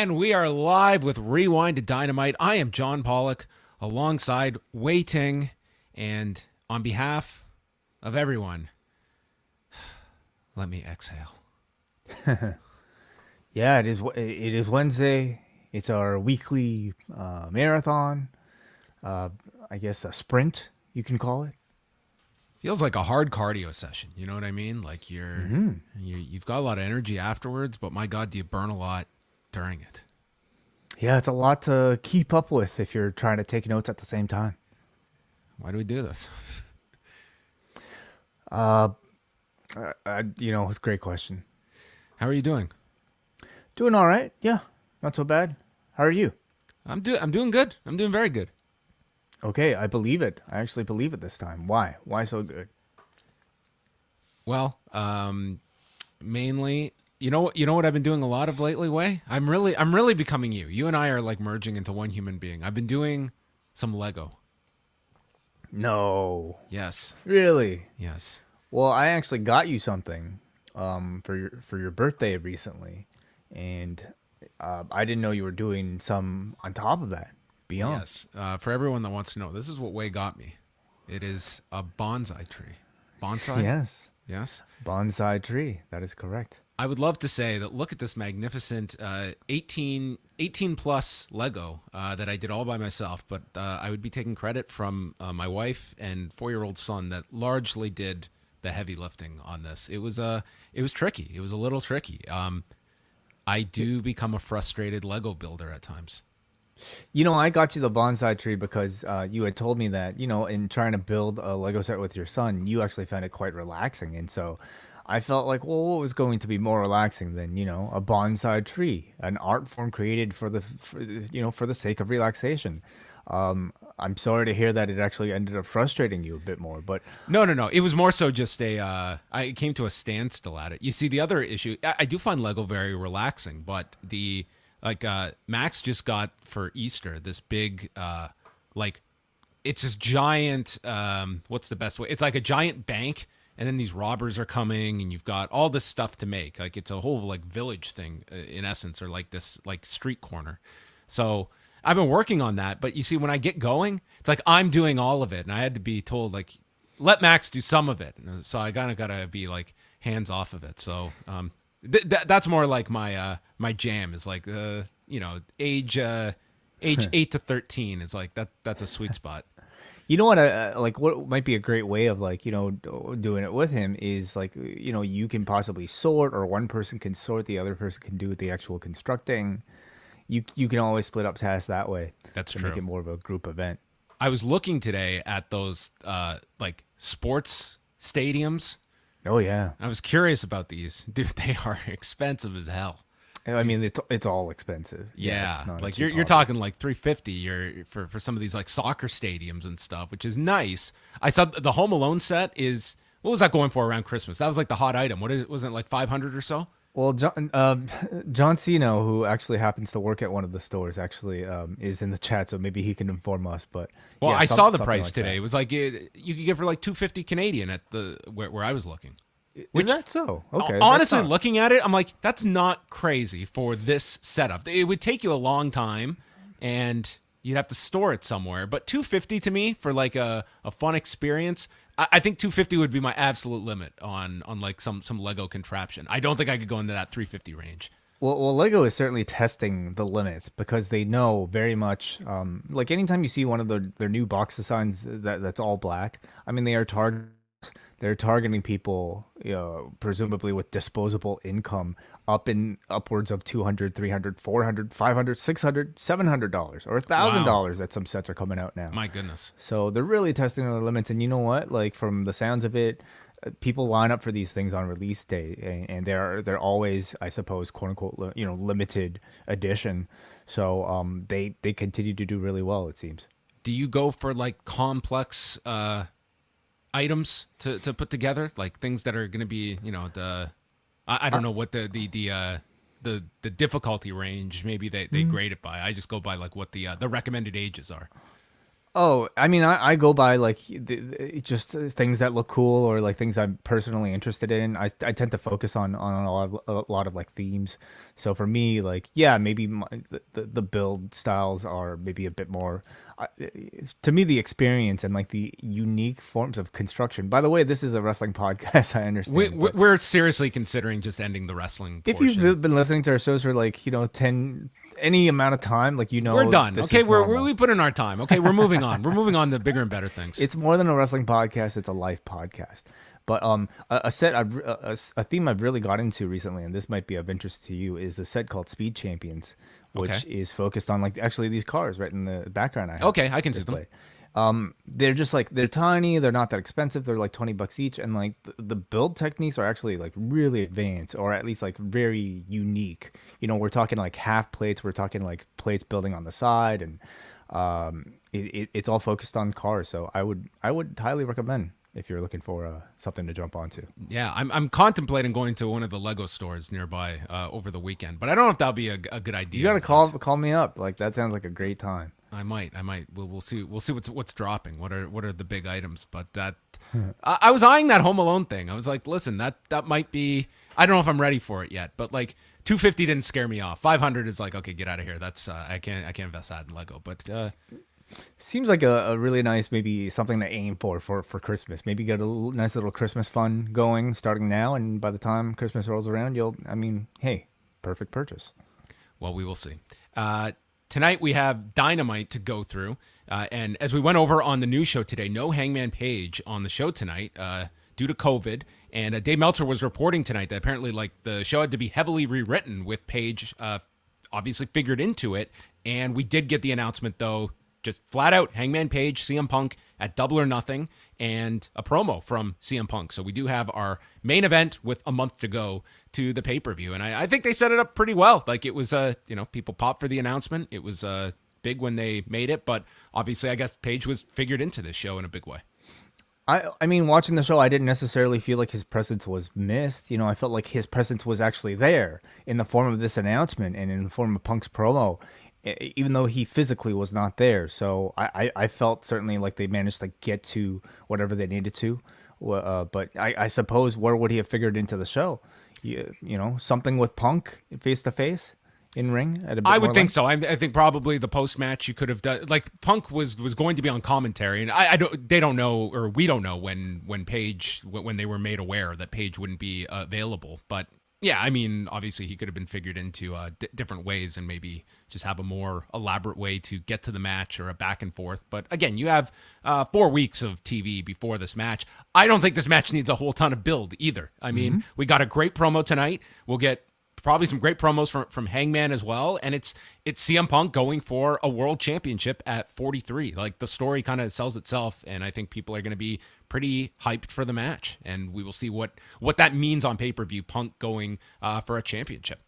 And we are live with Rewind-A-Dynamite. I am John Pollock alongside Wai Ting. And on behalf of everyone, let me exhale. Yeah, it is Wednesday. It's our weekly marathon. I guess a sprint, you can call it. Feels like a hard cardio session. You know what I mean? Like you've got a lot of energy afterwards, but my God, do you burn a lot during it? Yeah, it's a lot to keep up with if you're trying to take notes at the same time. Why do we do this? It's a great question. How are you doing? Doing all right. Yeah, not so bad. How are you? I'm doing good. I'm doing very good. Okay, I believe it. I actually believe it this time. Why? Why so good? Well, mainly, you know what I've been doing a lot of lately, Wai? I'm really becoming you. You and I are like merging into one human being. I've been doing some Lego. No. Yes. Really? Yes. Well, I actually got you something for your birthday recently, and I didn't know you were doing some on top of that. Beyond. Yes. For everyone that wants to know, this is what Wai got me. It is a bonsai tree. Bonsai? Yes. Yes. Bonsai tree. That is correct. I would love to say that look at this magnificent 18 plus Lego that I did all by myself, but I would be taking credit from my wife and 4-year-old son that largely did the heavy lifting on this. It was tricky. It was a little tricky. I do become a frustrated Lego builder at times. I got you the bonsai tree because you had told me that, in trying to build a Lego set with your son, you actually found it quite relaxing. And so I felt like, well, what was going to be more relaxing than, a bonsai tree, an art form created for the sake of relaxation. I'm sorry to hear that it actually ended up frustrating you a bit more, but No. It was more so just I came to a standstill at it. You see, the other issue, I do find Lego very relaxing, but Max just got for Easter this big, it's this giant, what's the best way? It's like a giant bank, and then these robbers are coming, and you've got all this stuff to make. Like, it's a whole, village thing, in essence, or this, street corner. So I've been working on that, but you see, when I get going, it's like I'm doing all of it, and I had to be told, let Max do some of it. So I kind of got to be, hands off of it. So, that's more like my my jam is age 8 to 13 is that's a sweet spot. you know what? What might be a great way of doing it with him is you can possibly sort, or one person can sort, the other person can do the actual constructing. You can always split up tasks that way. That's to true. Make it more of a group event. I was looking today at those sports stadiums. Oh yeah, I was curious about these. Dude, they are expensive as hell. I mean, it's all expensive. Yeah, you're talking $350 for some of these soccer stadiums and stuff, which is nice. I saw the Home Alone set is, what was that going for around Christmas? That was the hot item. Wasn't it 500 or so? Well, John Cena, who actually happens to work at one of the stores, actually is in the chat, so maybe he can inform us. But well, yeah, I saw the price like today. that. It was you could get for $250 Canadian at the where I was looking. Is that so? Okay. Honestly, looking at it, I'm like, that's not crazy for this setup. It would take you a long time, and you'd have to store it somewhere. But $250 to me for a fun experience, I think $250 would be my absolute limit on some Lego contraption. I don't think I could go into that $350 range. Well, Lego is certainly testing the limits because they know very much. Anytime you see one of their new box designs that's all black, I mean, they're targeting people, presumably with disposable income upwards of $200, $300, $400, $500, $600, $700, or $1,000 that some sets are coming out now. My goodness. So they're really testing their limits. And you know what? From the sounds of it, people line up for these things on release day, and they're always, I suppose, quote unquote, limited edition. So they continue to do really well, it seems. Do you go for complex items to put together, things that are going to be, I don't know what the difficulty range maybe they grade it by. I just go by what the recommended ages are. Oh, I mean, I go by like just things that look cool or like things I'm personally interested in. I tend to focus on a lot of like themes. So for me, like yeah, maybe the build styles are maybe a bit more. To me, the experience and like the unique forms of construction. By the way, this is a wrestling podcast. I understand. We're seriously considering just ending the wrestling If portion. you've been listening to our shows for like 10 any amount of time, like we're done. this Okay, is we put in our time. Okay, we're moving on. We're moving on to bigger and better things. It's more than a wrestling podcast; it's a life podcast. But a theme I've really got into recently, and this might be of interest to you, is a set called Speed Champions, which is focused on like actually these cars right in the background. Okay, I can see them. They're just like they're tiny, they're not that expensive, they're like $20 each, and like the build techniques are actually like really advanced, or at least like very unique. We're talking like half plates, we're talking like plates building on the side, and it's all focused on cars. So I would highly recommend if you're looking for something to jump onto. Yeah, I'm contemplating going to one of the Lego stores nearby over the weekend, but I don't know if that'll be a good idea. You gotta call me up. Like that sounds like a great time. I might. We'll see what's dropping. What are the big items? But that I was eyeing that Home Alone thing. I was like, listen, that might be. I don't know if I'm ready for it yet. But like 250 didn't scare me off. 500 is like, okay, get out of here. That's I can't invest that in Lego. But seems like a really nice, maybe something to aim for Christmas. Maybe get a nice little Christmas fun going starting now, and by the time Christmas rolls around, hey, perfect purchase. Well, we will see. Tonight we have Dynamite to go through, and as we went over on the news show today, no Hangman Page on the show tonight due to COVID. And Dave Meltzer was reporting tonight that apparently, like, the show had to be heavily rewritten with Page obviously figured into it. And we did get the announcement though, just flat out Hangman Page, CM Punk at Double or Nothing, and a promo from CM Punk. So we do have our main event with a month to go to the pay-per-view. And I think they set it up pretty well. Like it was, people popped for the announcement. It was big when they made it, but obviously I guess Page was figured into this show in a big way. I mean, watching the show, I didn't necessarily feel like his presence was missed. I felt like his presence was actually there in the form of this announcement and in the form of Punk's promo, even though he physically was not there. So I felt certainly like they managed to get to whatever they needed to. But I suppose where would he have figured into the show? Something with Punk face to face in ring at a bit I would more think length? so. I think probably the post match you could have done. Like Punk was going to be on commentary, and they don't know, or we don't know when Page when they were made aware that Page wouldn't be available. But yeah, I mean, obviously he could have been figured into different ways, and maybe just have a more elaborate way to get to the match or a back and forth. But again, you have 4 weeks of TV before this match. I don't think this match needs a whole ton of build either. I mean, we got a great promo tonight. We'll get probably some great promos from Hangman as well, and it's CM Punk going for a world championship at 43. Like the story kind of sells itself, and I think people are going to be pretty hyped for the match, and we will see what that means on pay-per-view. Punk going for a championship.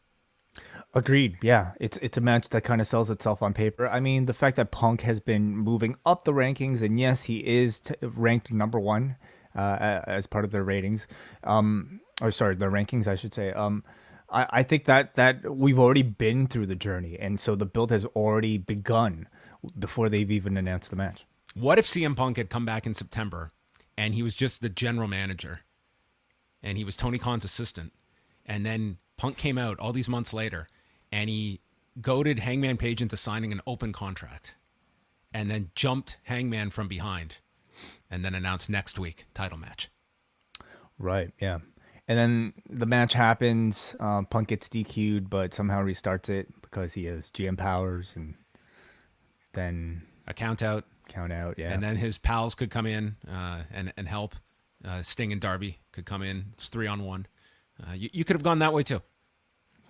Agreed. Yeah, it's a match that kind of sells itself on paper. I mean, the fact that Punk has been moving up the rankings, and yes, he is ranked number one as part of their ratings, their rankings, I should say. I think that we've already been through the journey, and so the build has already begun before they've even announced the match. What if CM Punk had come back in September and he was just the general manager and he was Tony Khan's assistant, and then Punk came out all these months later and he goaded Hangman Page into signing an open contract and then jumped Hangman from behind and then announced next week title match? Right, yeah. And then the match happens. Punk gets DQ'd, but somehow restarts it because he has GM powers, and then a count out, yeah. And then his pals could come in and help. Sting and Darby could come in. It's 3-on-1. You could have gone that way too.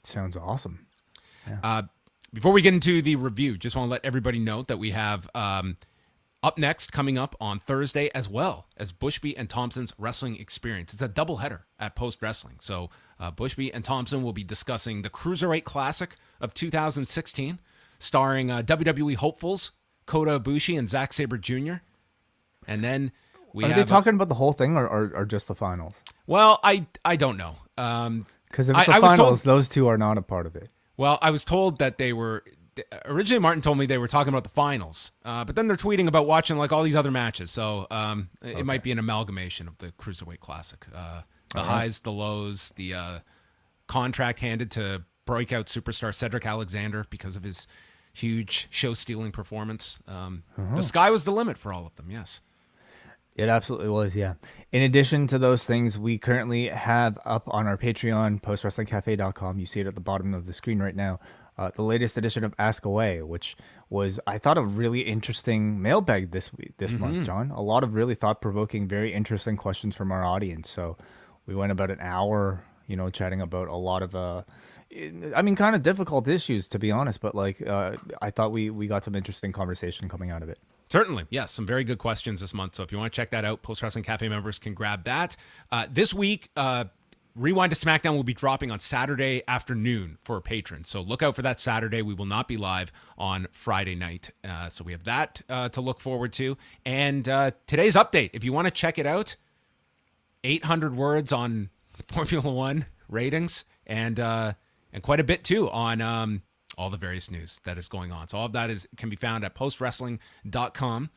Sounds awesome. Yeah. Before we get into the review, just want to let everybody know that we have up next, coming up on Thursday, as well as Bushby and Thompson's Wrestling Experience. It's a doubleheader at Post Wrestling. So Bushby and Thompson will be discussing the Cruiserweight Classic of 2016, starring WWE hopefuls Kota Ibushi and Zack Sabre Jr. And then Are they talking about the whole thing or just the finals? Well, I don't know. Because if it's the finals, those two are not a part of it. Well, I was told that they were originally Martin told me they were talking about the finals, but then they're tweeting about watching like all these other matches. So it might be an amalgamation of the Cruiserweight Classic. The highs, the lows, the contract handed to breakout superstar Cedric Alexander because of his huge show-stealing performance. The sky was the limit for all of them, yes. It absolutely was, yeah. In addition to those things, we currently have up on our Patreon, postwrestlingcafe.com, you see it at the bottom of the screen right now, the latest edition of Ask Away, which was, I thought, a really interesting mailbag this month, John. A lot of really thought-provoking, very interesting questions from our audience. So we went about an hour, chatting about a lot of, kind of difficult issues, to be honest, but I thought we got some interesting conversation coming out of it. Certainly. Yes, some very good questions this month. So if you want to check that out, Post Wrestling Cafe members can grab that. This week, Rewind to SmackDown will be dropping on Saturday afternoon for patrons. So look out for that Saturday. We will not be live on Friday night. So we have that to look forward to. And today's update, if you want to check it out, 800 words on Formula One ratings and quite a bit too on all the various news that is going on. So all of that can be found at postwrestling.com.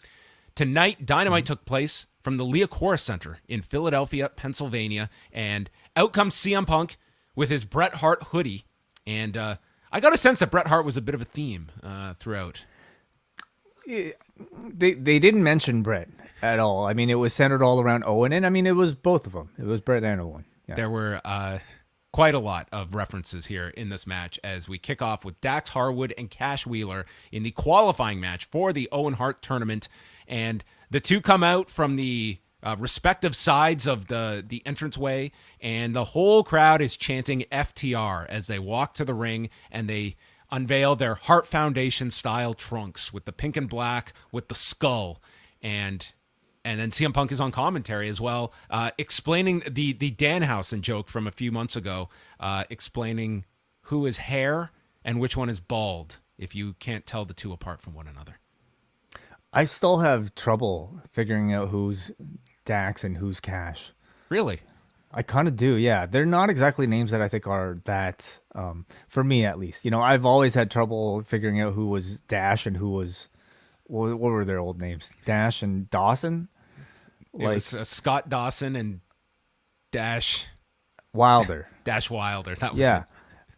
Tonight, Dynamite took place from the Liacouras Center in Philadelphia, Pennsylvania, and out comes CM Punk with his Bret Hart hoodie. And I got a sense that Bret Hart was a bit of a theme throughout. They didn't mention Bret at all. I mean, it was centered all around Owen, and I mean, it was both of them. It was Bret and Owen. Yeah. There were quite a lot of references here in this match as we kick off with Dax Harwood and Cash Wheeler in the qualifying match for the Owen Hart tournament. And the two come out from the respective sides of the entranceway, and the whole crowd is chanting FTR as they walk to the ring, and they unveil their Hart Foundation style trunks with the pink and black with the skull. And then CM Punk is on commentary as well, explaining the Danhausen joke from a few months ago, explaining who is hair and which one is bald, if you can't tell the two apart from one another. I still have trouble figuring out who's Dax and who's Cash. Really? I kind of do, yeah. They're not exactly names that I think are that, for me at least. I've always had trouble figuring out who was Dash and who was, what were their old names? Dash and Dawson? It was Scott Dawson and Dash Wilder. Dash Wilder. That was it.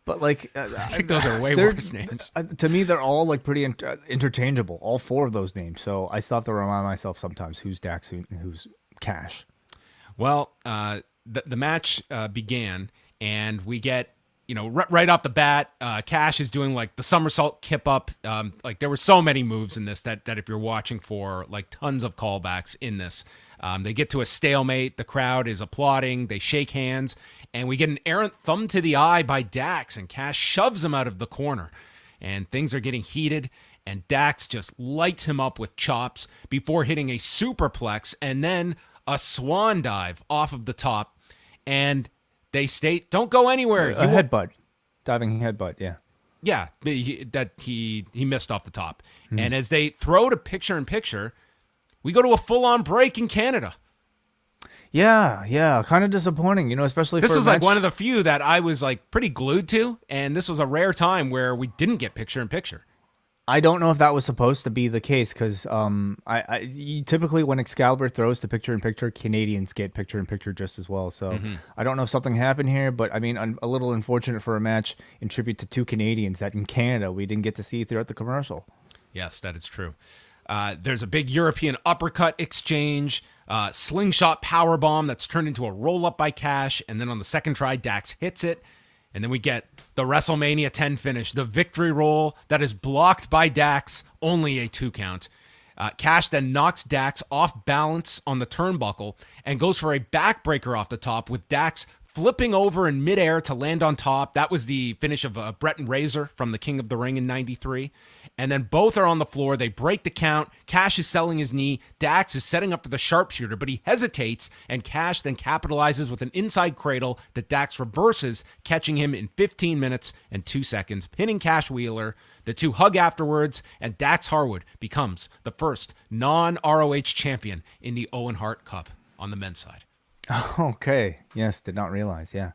But I think those are way worse names. To me, they're all pretty interchangeable. All four of those names. So I still have to remind myself sometimes who's Dax and who's Cash. Well, the match began, and we get right off the bat, Cash is doing the somersault kip up. There were so many moves in this that if you're watching for tons of callbacks in this, they get to a stalemate. The crowd is applauding. They shake hands, and we get an errant thumb to the eye by Dax, and Cash shoves him out of the corner, and things are getting heated. And Dax just lights him up with chops before hitting a superplex and then a swan dive off of the top. And they state, don't go anywhere. A headbutt. Diving headbutt, yeah. Yeah, he missed off the top. Mm-hmm. And as they throw to picture-in-picture, we go to a full-on break in Canada. Yeah, kind of disappointing, especially this for was one of the few that I was pretty glued to, and this was a rare time where we didn't get picture-in-picture. I don't know if that was supposed to be the case because typically when Excalibur throws to picture-in-picture, Canadians get picture-in-picture just as well. So I don't know if something happened here, but I mean, a little unfortunate for a match in tribute to two Canadians that in Canada we didn't get to see throughout the commercial. Yes, that is true. There's a big European uppercut exchange, slingshot powerbomb that's turned into a roll-up by Cash, and then on the second try, Dax hits it. And then we get the WrestleMania 10 finish, the victory roll that is blocked by Dax, only a 2 count. Cash then knocks Dax off balance on the turnbuckle and goes for a backbreaker off the top with Dax flipping over in midair to land on top. That was the finish of Bret and Razor from the King of the Ring in '93. And then both are on the floor. They break the count. Cash is selling his knee. Dax is setting up for the sharpshooter, but he hesitates, and Cash then capitalizes with an inside cradle that Dax reverses, catching him in 15 minutes and 2 seconds, pinning Cash Wheeler. The two hug afterwards, and Dax Harwood becomes the first non-ROH champion in the Owen Hart Cup on the men's side. Okay. Yes, did not realize. Yeah.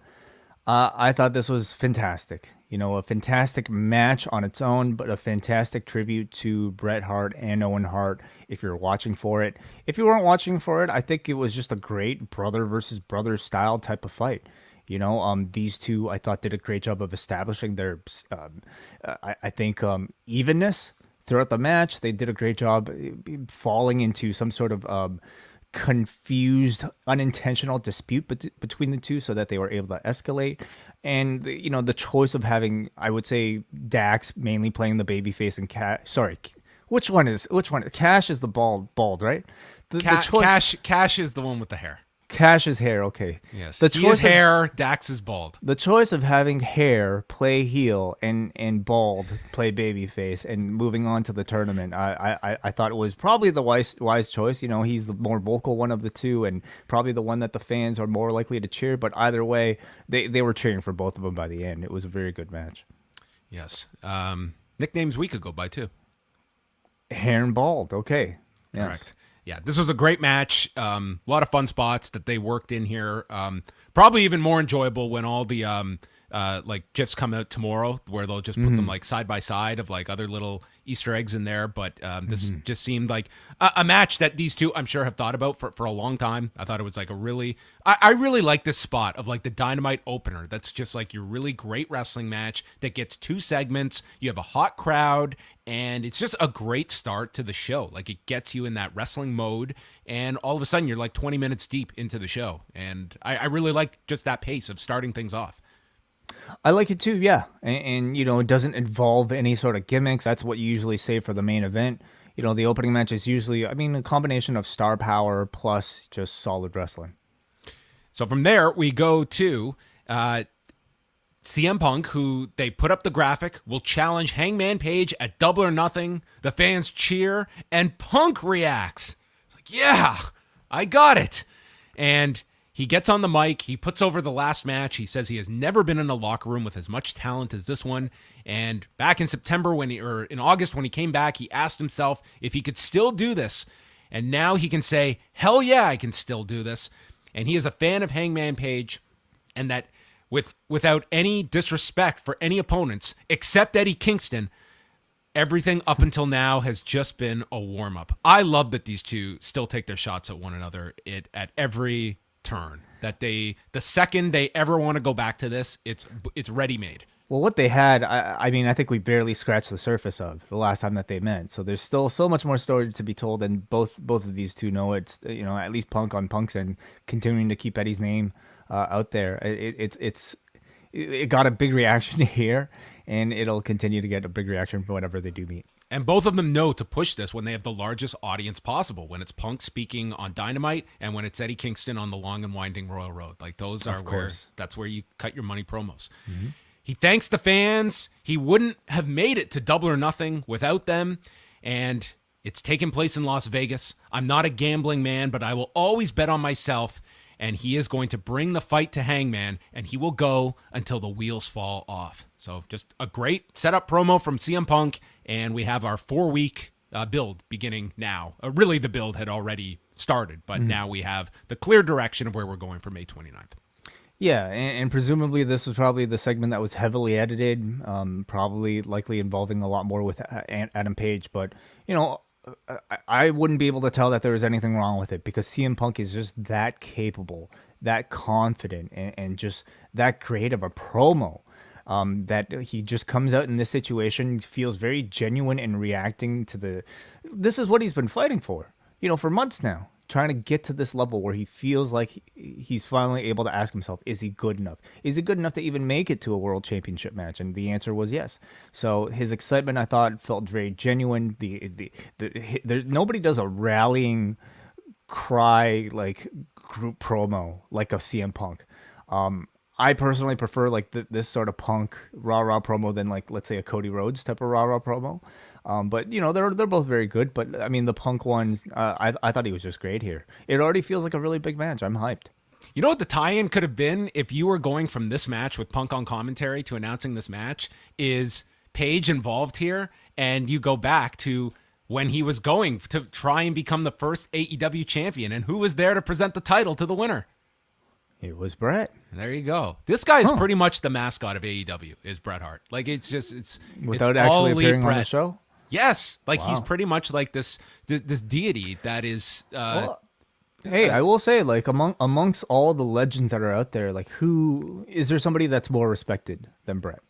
I thought this was fantastic. You know, a fantastic match on its own, but a fantastic tribute to Bret Hart and Owen Hart if you're watching for it. If you weren't watching for it, I think it was just a great brother versus brother style type of fight. You know, these two I thought did a great job of establishing their, I think, evenness throughout the match. They did a great job falling into some sort of confused, unintentional dispute between the two, so that they were able to escalate. And you know, the choice of having, I would say, Dax mainly playing the babyface and which one is Cash is the bald, right? The choice, Cash is the one with the hair. Cash's hair, okay. Yes. The He choice is hair, Dax is bald. The choice of having hair play heel and bald play babyface and moving on to the tournament, I thought it was probably the wise choice. You know, he's the more vocal one of the two and probably the one that the fans are more likely to cheer. But either way, they were cheering for both of them by the end. It was a very good match. Yes. Nicknames we could go by too. Hair and bald, okay. Yes. Correct. Yeah, this was a great match. A lot of fun spots that they worked in here. Probably even more enjoyable when all the like GIFs come out tomorrow, where they'll just put them like side by side of like other little Easter eggs in there. But this just seemed like a match that these two, I'm sure, have thought about for a long time. I thought it was like I really like this spot of like the Dynamite opener. That's just like your really great wrestling match that gets 2 segments. You have a hot crowd. And it's just a great start to the show. Like, it gets you in that wrestling mode, and all of a sudden you're like 20 minutes deep into the show. And I really like just that pace of starting things off. I like it too, yeah. And you know, it doesn't involve any sort of gimmicks. That's what you usually save for the main event. You know, the opening match is usually, I mean, a combination of star power plus just solid wrestling. So from there, we go to CM Punk, who they put up the graphic, will challenge Hangman Page at Double or Nothing. The fans cheer, and Punk reacts. It's like, yeah, I got it. And he gets on the mic. He puts over the last match. He says he has never been in a locker room with as much talent as this one. And back in September, or in August, when he came back, he asked himself if he could still do this. And now he can say, hell yeah, I can still do this. And he is a fan of Hangman Page, and that without any disrespect for any opponents except Eddie Kingston, everything up until now has just been a warm-up. I love that these two still take their shots at one another at every turn. That the second they ever want to go back to this, it's ready-made. Well, what they had, I mean, I think we barely scratched the surface of the last time that they met. So there's still so much more story to be told, and both of these two know it's, you know, at least Punk on Punk's end, continuing to keep Eddie's name out there. It got a big reaction here, and it'll continue to get a big reaction whenever they do meet. And both of them know to push this when they have the largest audience possible, when it's Punk speaking on Dynamite and when it's Eddie Kingston on the long and winding Royal Road. Like, those are that's where you cut your money promos. Mm-hmm. He thanks the fans. He wouldn't have made it to Double or Nothing without them. And it's taking place in Las Vegas. I'm not a gambling man, but I will always bet on myself. And he is going to bring the fight to Hangman, and he will go until the wheels fall off. So just a great setup promo from CM Punk, and we have our 4-week build beginning now. Really, the build had already started, but now we have the clear direction of where we're going for May 29th. Yeah, and presumably this was probably the segment that was heavily edited, probably likely involving a lot more with Adam Page, but, you know, I wouldn't be able to tell that there was anything wrong with it, because CM Punk is just that capable, that confident, and just that great of a promo, that he just comes out in this situation, feels very genuine in reacting to this is what he's been fighting for, you know, for months now, trying to get to this level where he feels like he's finally able to ask himself, is he good enough? Is he good enough to even make it to a world championship match? And the answer was yes. So his excitement, I thought, felt very genuine. Nobody does a rallying cry like group promo like a CM Punk. I personally prefer like this sort of Punk rah-rah promo than, like, let's say, a Cody Rhodes type of rah-rah promo. But, you know, they're both very good. But, I mean, the Punk one, I thought he was just great here. It already feels like a really big match. I'm hyped. You know what the tie-in could have been if you were going from this match with Punk on commentary to announcing this match is Page involved here, and you go back to when he was going to try and become the first AEW champion, and who was there to present the title to the winner? It was Brett. There you go. This guy is pretty much the mascot of AEW. Is Bret Hart? Like it's Without it's actually all appearing Bret. on the show. Yes, like Wow. he's pretty much like this deity that is. Well, hey, I will say, like amongst all the legends that are out there, like who is there somebody that's more respected than Brett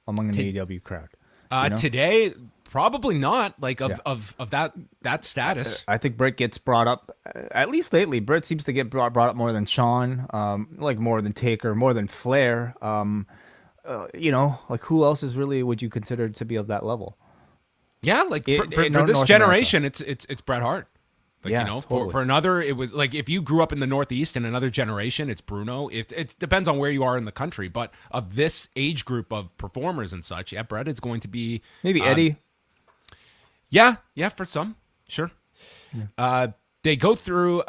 among an AEW crowd? You know? Today, probably not. Like Yeah. of that status. I think Brett gets brought up, at least lately. Brett seems to get brought up more than Shawn, like more than Taker, more than Flair. Like who else is really would you consider to be of that level? Yeah, like for this North generation, it's Bret Hart. Like, Yeah, you know, totally. for another, it was like if you grew up in the Northeast in another generation, it's Bruno. It depends on where you are in the country, but of this age group of performers and such, yeah, Bret is going to be Maybe Eddie. Yeah, for some, sure. They go through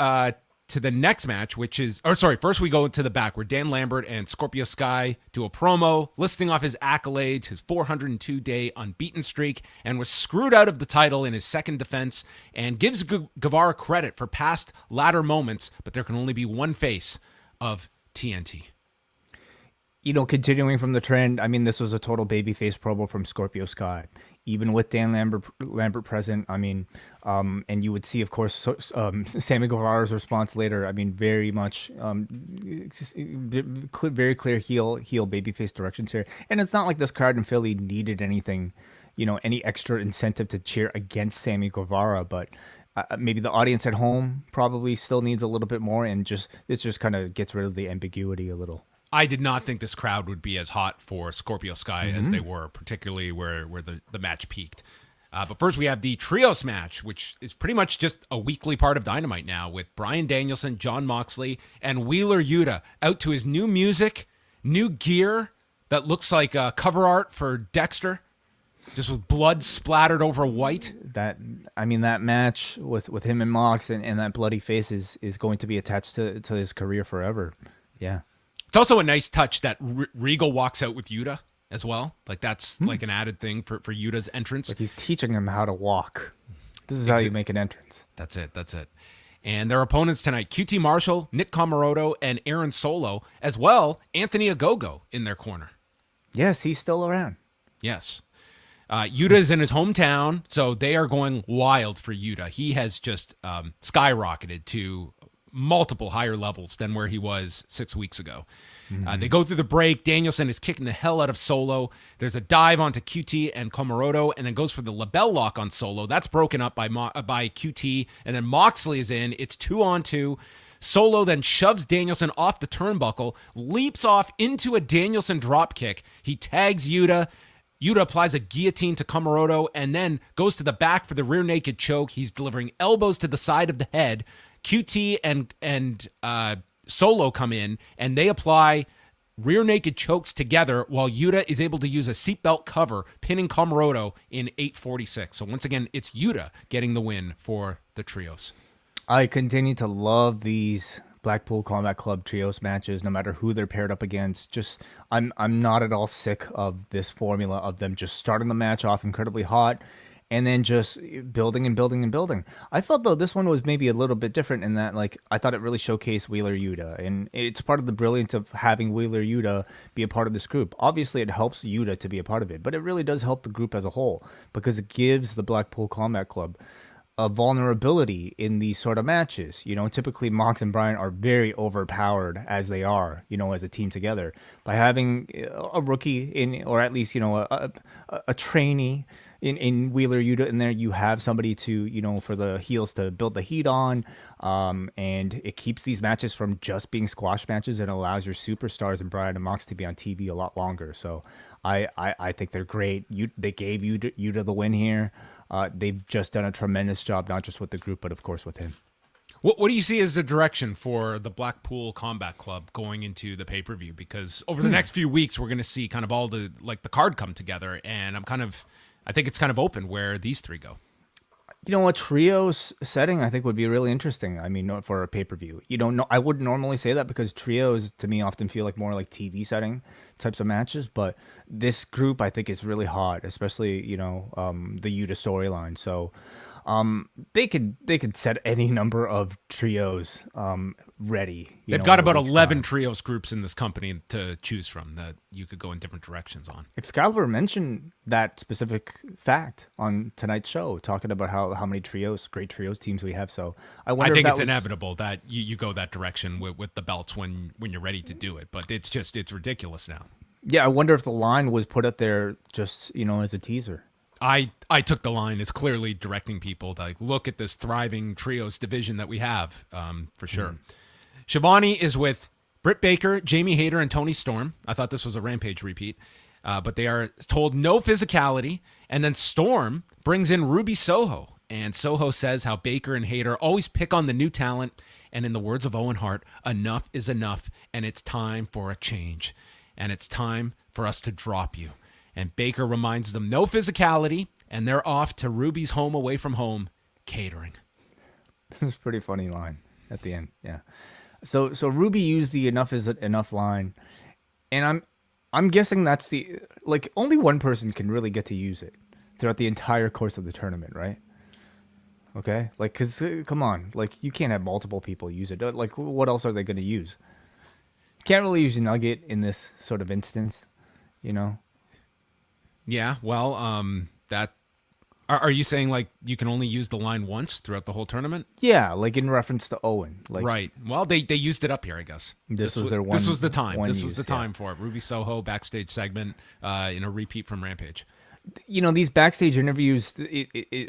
to the next match, first we go to the back where Dan Lambert and Scorpio Sky do a promo listing off his accolades, his 402-day unbeaten streak, and was screwed out of the title in his second defense, and gives Guevara credit for past latter moments, but there can only be one face of TNT. Continuing from the trend, I mean, this was a total babyface promo from Scorpio Sky, even with Dan Lambert present. I mean, and you would see, of course, Sammy Guevara's response later. I mean, very much, very clear heel babyface directions here. And it's not like this crowd in Philly needed anything, any extra incentive to cheer against Sammy Guevara, but maybe the audience at home probably still needs a little bit more, and this just kind of gets rid of the ambiguity a little. I did not think this crowd would be as hot for Scorpio Sky as they were, particularly where the match peaked. But first we have the Trios match, which is pretty much just a weekly part of Dynamite now, with Bryan Danielson, Jon Moxley, and Wheeler Yuta out to his new music, new gear that looks like cover art for Dexter, just with blood splattered over white. That match with him and Mox and that bloody face is going to be attached to his career forever. Yeah. It's also a nice touch that Regal walks out with Yuta as well. Like that's like an added thing for Yuta's entrance. Like he's teaching him how to walk. This is how you make an entrance. That's it. And their opponents tonight, QT Marshall, Nick Comoroto, and Aaron Solo, as well, Anthony Ogogo in their corner. Yes, he's still around. Yes. Yuta is in his hometown, so they are going wild for Yuta. He has just skyrocketed to multiple higher levels than where he was 6 weeks ago. They go through the break. Danielson is kicking the hell out of Solo. There's a dive onto QT and Comoroto, and then goes for the label lock on Solo. That's broken up by QT, and then Moxley is in. It's 2-on-2. Solo then shoves Danielson off the turnbuckle, leaps off into a Danielson dropkick. He tags Yuta. Yuta applies a guillotine to Comoroto and then goes to the back for the rear naked choke. He's delivering elbows to the side of the head. QT and Solo come in, and they apply rear naked chokes together while Yuta is able to use a seatbelt cover, pinning Comoroto in 8:46. So once again, it's Yuta getting the win for the Trios. I continue to love these Blackpool Combat Club Trios matches, no matter who they're paired up against. I'm not at all sick of this formula of them just starting the match off incredibly hot and then just building and building and building. I felt, though, this one was maybe a little bit different in that, like, I thought it really showcased Wheeler Yuta, and it's part of the brilliance of having Wheeler Yuta be a part of this group. Obviously, it helps Yuta to be a part of it, but it really does help the group as a whole, because it gives the Blackpool Combat Club a vulnerability in these sort of matches. Typically Mox and Bryan are very overpowered as they are, as a team together. By having a rookie in, or at least, a trainee in Wheeler Yuta in there, you have somebody to, for the heels to build the heat on. And it keeps these matches from just being squash matches and allows your superstars and Bryan and Mox to be on TV a lot longer. So I think they're great. They gave Yuta the win here. They've just done a tremendous job, not just with the group, but of course with him. What do you see as the direction for the Blackpool Combat Club going into the pay-per-view? Because over the next few weeks, we're going to see kind of all the card come together, and I think it's kind of open where these three go. A trios setting I think would be really interesting. I mean, for a pay-per-view, I wouldn't normally say that because trios to me often feel like more like TV setting types of matches. But this group I think is really hot, especially the Yuta storyline. So They could set any number of trios ready. They've got about 11 trios groups in this company to choose from that you could go in different directions on. Excalibur mentioned that specific fact on tonight's show, talking about how many great trios teams we have. So I think it's inevitable that you go that direction with the belts when you're ready to do it. But it's ridiculous now. Yeah, I wonder if the line was put up there just, as a teaser. I took the line as clearly directing people to look at this thriving trios division that we have, for sure. Shivani is with Britt Baker, Jamie Hayter, and Toni Storm. I thought this was a Rampage repeat, but they are told no physicality. And then Storm brings in Ruby Soho, and Soho says how Baker and Hayter always pick on the new talent. And in the words of Owen Hart, enough is enough, and it's time for a change. And it's time for us to drop you. And Baker reminds them no physicality, and they're off to Ruby's home away from home, catering. It was a pretty funny line at the end, yeah. So Ruby used the enough is enough line, and I'm guessing that's the only one person can really get to use it throughout the entire course of the tournament, right? Okay, because come on, you can't have multiple people use it. What else are they going to use? Can't really use a nugget in this sort of instance, Yeah, well, that are you saying you can only use the line once throughout the whole tournament? Yeah, in reference to Owen. Right. Well, they used it up here, I guess. This was their one. This was the time. This was the time for it. Ruby Soho backstage segment in a repeat from Rampage. These backstage interviews,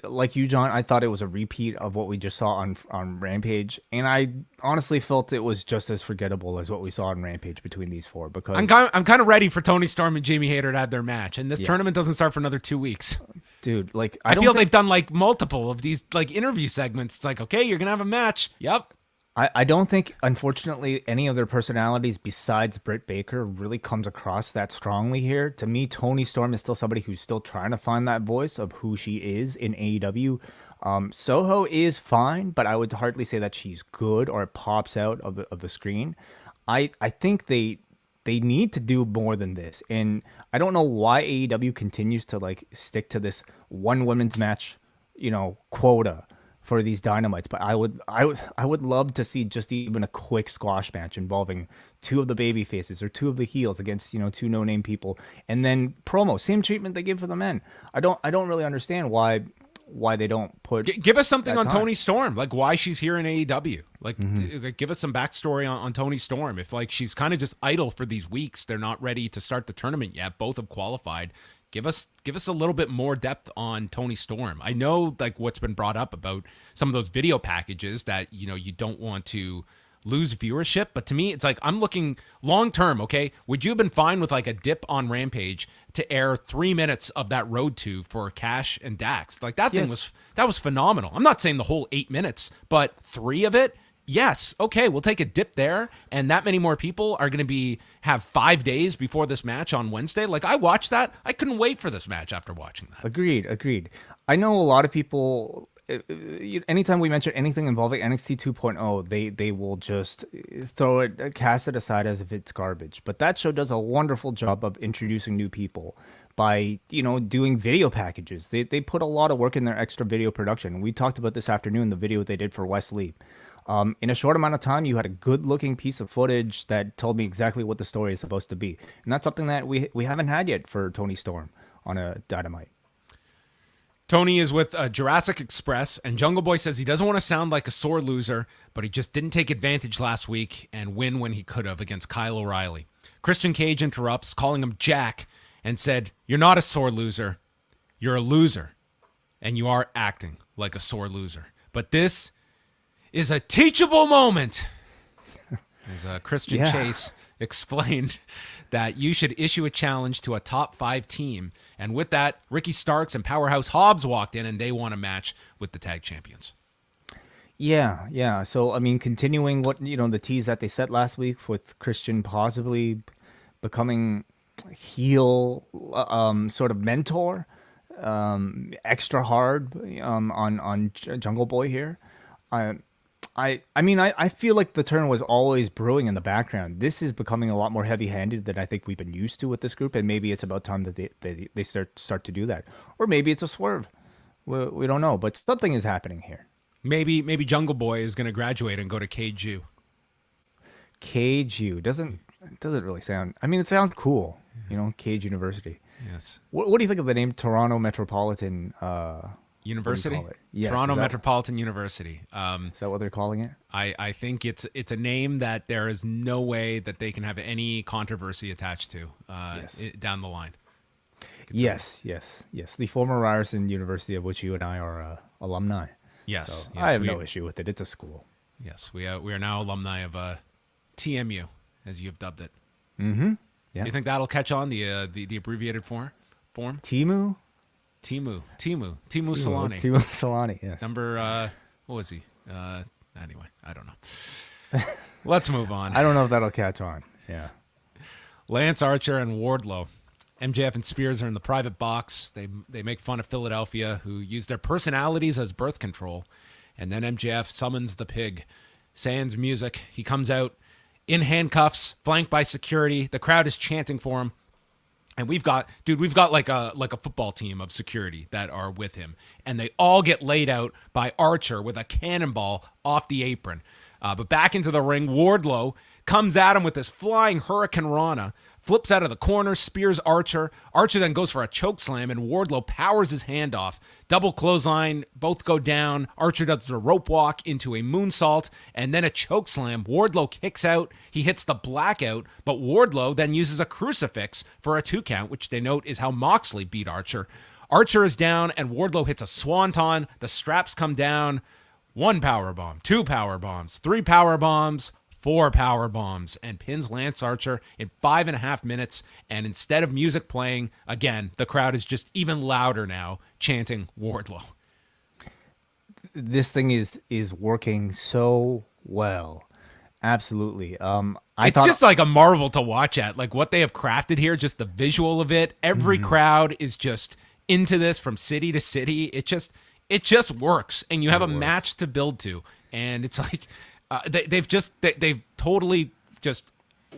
like you, John, I thought it was a repeat of what we just saw on Rampage, and I honestly felt it was just as forgettable as what we saw on Rampage between these four. Because I'm kind of ready for Toni Storm and Jamie Hayter to have their match, and this tournament doesn't start for another 2 weeks. Dude, I feel they've done multiple of these interview segments. It's okay, you're gonna have a match. Yep. I don't think, unfortunately, any of their personalities besides Britt Baker really comes across that strongly here. To me, Toni Storm is still somebody who's still trying to find that voice of who she is in AEW. Soho is fine, but I would hardly say that she's good or it pops out of the screen. I think they need to do more than this. And I don't know why AEW continues to stick to this one women's match, quota for these Dynamites, but I would love to see just even a quick squash match involving two of the baby faces or two of the heels against two no-name people, and then promo, same treatment they give for the men. I don't really understand why they don't put. Give us something on Toni Storm, why she's here in AEW. Give us some backstory on Toni Storm. If she's kind of just idle for these weeks, they're not ready to start the tournament yet. Both have qualified. Give us a little bit more depth on Toni Storm. I know what's been brought up about some of those video packages that you don't want to lose viewership, but to me it's I'm looking long term. Okay, would you have been fine with a dip on Rampage to air 3 minutes of that road to for Cash and Dax? That thing was phenomenal. I'm not saying the whole 8 minutes, but 3 of it. Yes, okay, we'll take a dip there, and that many more people are going to have 5 days before this match on Wednesday. I watched that. I couldn't wait for this match after watching that. Agreed. I know a lot of people, anytime we mention anything involving NXT 2.0, they will just cast it aside as if it's garbage. But that show does a wonderful job of introducing new people by, doing video packages. They put a lot of work in their extra video production. We talked about this afternoon, the video they did for Wesley. In a short amount of time, you had a good-looking piece of footage that told me exactly what the story is supposed to be. And that's something that we haven't had yet for Toni Storm on a Dynamite. Tony is with Jurassic Express, and Jungle Boy says he doesn't want to sound like a sore loser, but he just didn't take advantage last week and win when he could have against Kyle O'Reilly. Christian Cage interrupts, calling him Jack, and said, "You're not a sore loser. You're a loser, and you are acting like a sore loser. But this is a teachable moment." As Christian Chase explained that you should issue a challenge to a top 5 team. And with that, Ricky Starks and Powerhouse Hobbs walked in and they won a match with the tag champions. Yeah. So, continuing what, the tease that they set last week with Christian possibly becoming heel sort of mentor, extra hard on Jungle Boy here. I feel like the turn was always brewing in the background. This is becoming a lot more heavy-handed than I think we've been used to with this group, and maybe it's about time that they start to do that. Or maybe it's a swerve. We don't know, but something is happening here. Maybe Jungle Boy is going to graduate and go to KJU. KJU doesn't really sound. I mean, it sounds cool. Cage University. Yes. What do you think of the name Toronto Metropolitan University? Yes, Toronto Metropolitan University. Is that what they're calling it? I think it's a name that there is no way that they can have any controversy attached to down the line. Yes. The former Ryerson University, of which you and I are alumni. Yes, so I have no issue with it. It's a school. Yes, we are now alumni of TMU, as you've dubbed it. Mm-hmm. Yeah. Do you think that'll catch on the abbreviated form? Timu Solani. Timu Solani. Yes. Number what was he? Anyway, I don't know. Let's move on. I don't know if that'll catch on. Yeah. Lance Archer and Wardlow. MJF and Spears are in the private box. They make fun of Philadelphia, who use their personalities as birth control. And then MJF summons the pig. Sans music. He comes out in handcuffs, flanked by security. The crowd is chanting for him. And we've got like a football team of security that are with him. And they all get laid out by Archer with a cannonball off the apron. But back into the ring, Wardlow comes at him with this flying Hurricane Rana, flips out of the corner, spears Archer. Archer then goes for a choke slam, and Wardlow powers his hand off. Double clothesline, both go down. Archer does the rope walk into a moonsault, and then a choke slam. Wardlow kicks out. He hits the blackout, but Wardlow then uses a crucifix for a 2 count, which they note is how Moxley beat Archer. Archer is down, and Wardlow hits a swanton. The straps come down. 1 powerbomb, 2 powerbombs, 3 powerbombs, 4 power bombs, and pins Lance Archer in 5.5 minutes. And instead of music playing, again, the crowd is just even louder now, chanting Wardlow. This thing is working so well. Absolutely. It's just like a marvel to watch at, like what they have crafted here, just the visual of it. Every crowd is just into this from city to city. It just works, and you have a match to build to, and it's like they've totally just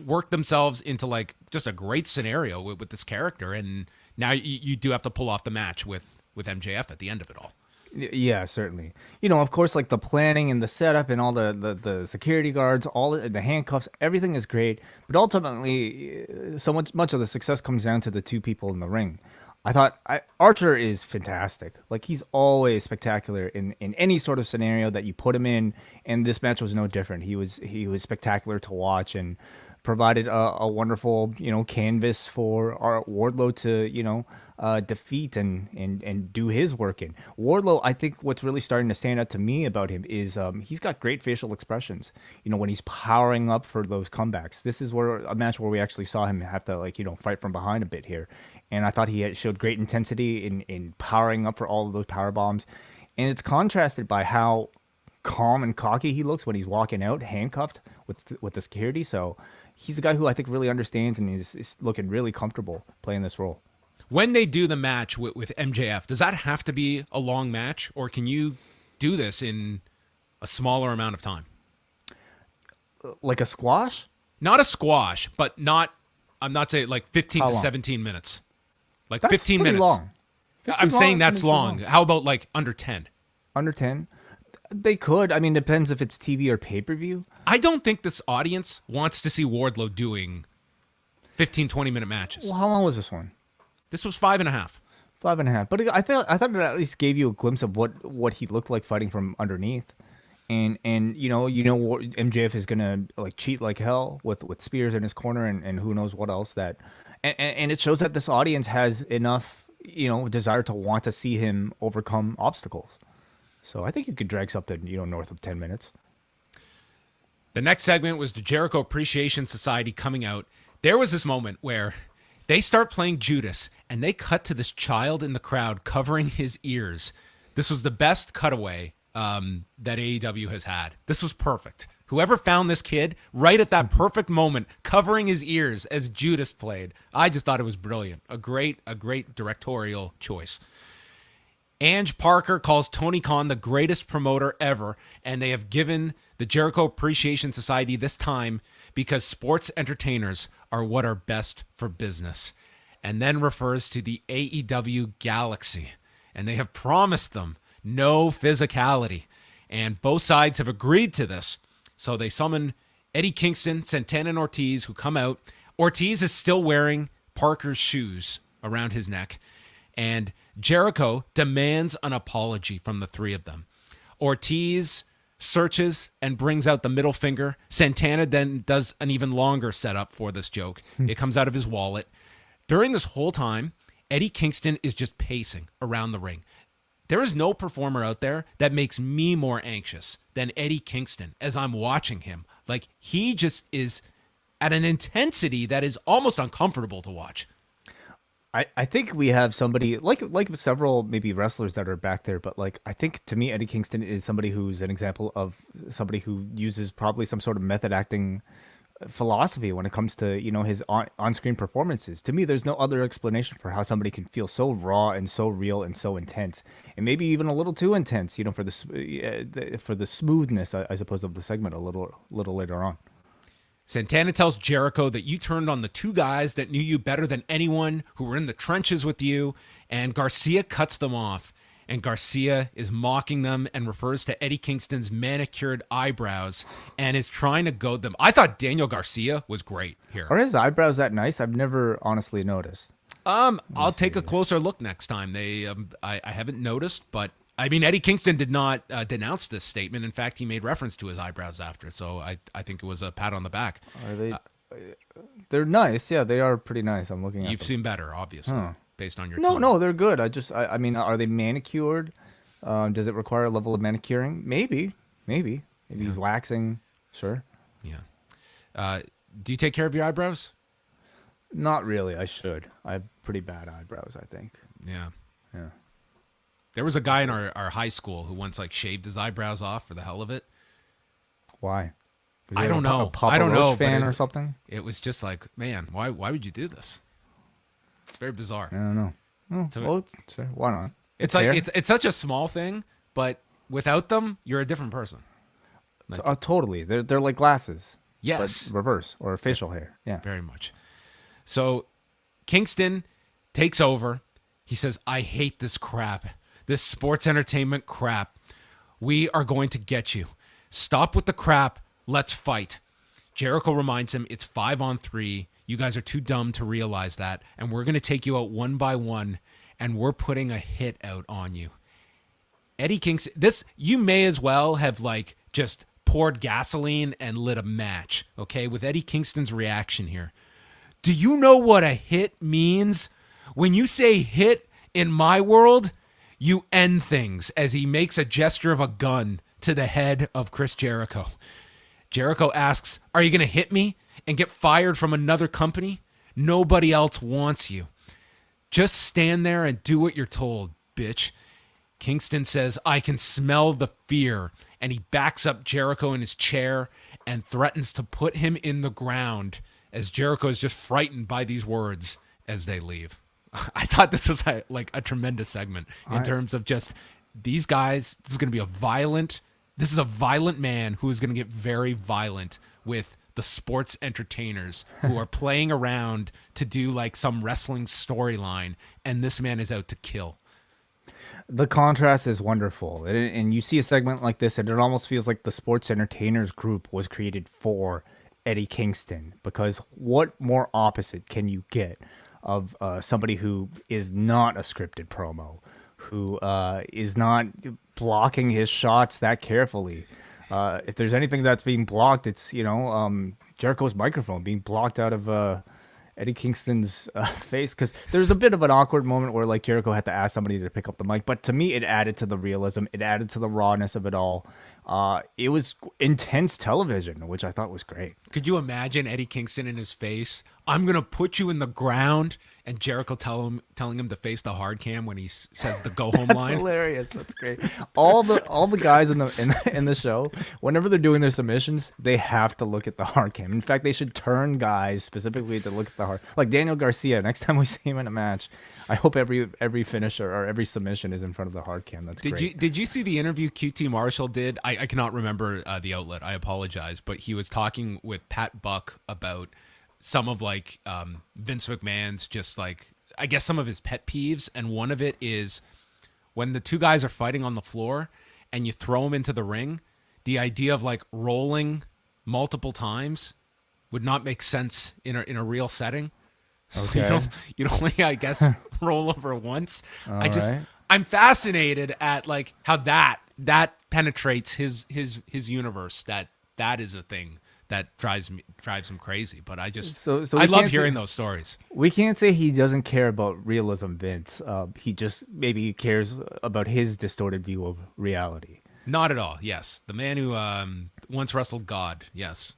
worked themselves into like just a great scenario with this character, and now you do have to pull off the match with MJF at the end of it all. Yeah, certainly. Of course, like the planning and the setup and all the security guards, all the handcuffs, everything is great. But ultimately, so much of the success comes down to the 2 people in the ring. I thought Archer is fantastic. Like, he's always spectacular in any sort of scenario that you put him in, and this match was no different. He was spectacular to watch and provided a wonderful canvas for our Wardlow to defeat and do his work in. Wardlow, I think what's really starting to stand out to me about him is he's got great facial expressions. When he's powering up for those comebacks. This is a match where we actually saw him have to fight from behind a bit here. And I thought he showed great intensity in powering up for all of those power bombs. And it's contrasted by how calm and cocky he looks when he's walking out handcuffed with the security. So he's a guy who I think really understands and is looking really comfortable playing this role. When they do the match with MJF, does that have to be a long match, or can you do this in a smaller amount of time? Like a squash? Not a squash, but I'm not saying like 15 to 17 minutes. Like that's 15 minutes. Long. I'm saying that's long. How about like under 10? Under 10? They could. I mean, depends if it's TV or pay-per-view. I don't think this audience wants to see Wardlow doing 15, 20-minute matches. Well, how long was this one? This was 5.5. 5.5. But I thought it at least gave you a glimpse of what he looked like fighting from underneath. And MJF is gonna like cheat like hell with Spears in his corner and who knows what else that. And it shows that this audience has enough, desire to want to see him overcome obstacles. So I think you could drag something, north of 10 minutes. The next segment was the Jericho Appreciation Society coming out. There was this moment where they start playing Judas, and they cut to this child in the crowd covering his ears. This was the best cutaway that AEW has had. This was perfect. Whoever found this kid right at that perfect moment, covering his ears as Judas played, I just thought it was brilliant. A great directorial choice. Ange Parker calls Tony Khan the greatest promoter ever, and they have given the Jericho Appreciation Society this time because sports entertainers are what are best for business, and then refers to the AEW Galaxy. and they have promised them no physicality. And both sides have agreed to this. So they summon Eddie Kingston, Santana, and Ortiz, who come out. Ortiz is still wearing Parker's shoes around his neck. And Jericho demands an apology from the three of them. Ortiz searches and brings out the middle finger. Santana then does an even longer setup for this joke. It comes out of his wallet. During this whole time, Eddie Kingston is just pacing around the ring. There is no performer out there that makes me more anxious than Eddie Kingston as I'm watching him. Like, he just is at an intensity that is almost uncomfortable to watch. I think we have somebody like several maybe wrestlers that are back there, but like I think to me Eddie Kingston is somebody who's an example of somebody who uses probably some sort of method acting philosophy when it comes to, you know, his on-screen performances. To me, there's no other explanation for how somebody can feel so raw and so real and so intense, and maybe even a little too intense, you know, for the smoothness, I suppose, of the segment a little later on. Santana tells Jericho that you turned on the two guys that knew you better than anyone, who were in the trenches with you, and Garcia cuts them off. And Garcia is mocking them and refers to Eddie Kingston's manicured eyebrows and is trying to goad them. I thought Daniel Garcia was great here. Are his eyebrows that nice? I've never honestly noticed. I'll take a closer look next time. I haven't noticed, but I mean, Eddie Kingston did not denounce this statement. In fact, he made reference to his eyebrows after, so I think it was a pat on the back. Are they? They're nice. Yeah, they are pretty nice. I'm looking at them. You've seen better, obviously, based on your No, they're good. I mean, are they manicured? Does it require a level of manicuring? Maybe he's waxing. Sure. Yeah. Do you take care of your eyebrows? Not really. I should. I have pretty bad eyebrows, I think. Yeah. Yeah. There was a guy in our high school who once like shaved his eyebrows off for the hell of it. Why? I don't know. I don't know. Fan or something? It was just like, man, why would you do this? It's very bizarre. I don't know. Well, sure, why not? It's like it's such a small thing, but without them, you're a different person. Like, totally. They're like glasses. Yes. But reverse or facial hair. Yeah. Very much. So Kingston takes over. He says, I hate this crap. This sports entertainment crap. We are going to get you. Stop with the crap. Let's fight. Jericho reminds him it's 5-on-3. You guys are too dumb to realize that. And we're going to take you out one by one. And we're putting a hit out on you. Eddie Kingston, you may as well have like just poured gasoline and lit a match. Okay. With Eddie Kingston's reaction here. Do you know what a hit means? When you say hit in my world, you end things, as he makes a gesture of a gun to the head of Chris Jericho. Jericho asks, are you going to hit me and get fired from another company? Nobody else wants you. Just stand there and do what you're told, bitch. Kingston says, I can smell the fear, and he backs up Jericho in his chair and threatens to put him in the ground as Jericho is just frightened by these words as they leave. I thought this was a tremendous segment in terms of just these guys. This is a violent man who is going to get very violent with the sports entertainers who are playing around to do like some wrestling storyline. And this man is out to kill. The contrast is wonderful. And you see a segment like this and it almost feels like the sports entertainers group was created for Eddie Kingston, because what more opposite can you get of somebody who is not a scripted promo, who is not blocking his shots that carefully. If there's anything that's being blocked, it's, Jericho's microphone being blocked out of Eddie Kingston's face, because there's a bit of an awkward moment where like Jericho had to ask somebody to pick up the mic, but to me it added to the realism, it added to the rawness of it all. It was intense television, which I thought was great. Could you imagine Eddie Kingston in his face? I'm going to put you in the ground, and Jericho telling him to face the hard cam when he says the go home line. That's hilarious. That's great. All the guys in the show, whenever they're doing their submissions, they have to look at the hard cam. In fact, they should turn guys specifically to look at the hard. Like Daniel Garcia, next time we see him in a match, I hope every finisher or every submission is in front of the hard cam. That's great. Did you see the interview QT Marshall did? I cannot remember the outlet. I apologize, but he was talking with Pat Buck about some of like Vince McMahon's just like, I guess some of his pet peeves, and one of it is when the two guys are fighting on the floor and you throw them into the ring, the idea of like rolling multiple times would not make sense in a real setting. So Okay. you'd only, I guess, roll over once. Right. I'm fascinated at like how that penetrates his universe. That is a thing that drives him crazy. But I we love can't hearing say- those stories. We can't say he doesn't care about realism, Vince. He just maybe cares about his distorted view of reality. Not at all. Yes, the man who once wrestled God. Yes,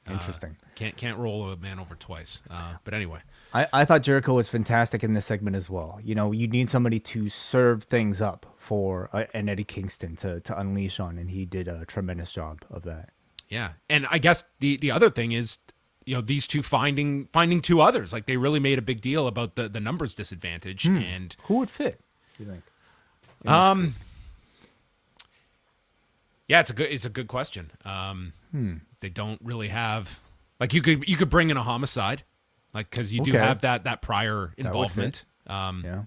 Interesting. can't roll a man over twice. But anyway, I thought Jericho was fantastic in this segment as well. You know, you need somebody to serve things up for an Eddie Kingston to unleash on, and he did a tremendous job of that. yeah. And I guess the other thing is, these two finding two others. Like they really made a big deal about the numbers disadvantage. And Who would fit, do you think? yeah, it's a good question. They don't really have, like, you could bring in a homicide, like, because you do Okay. have that prior would involvement. Yeah,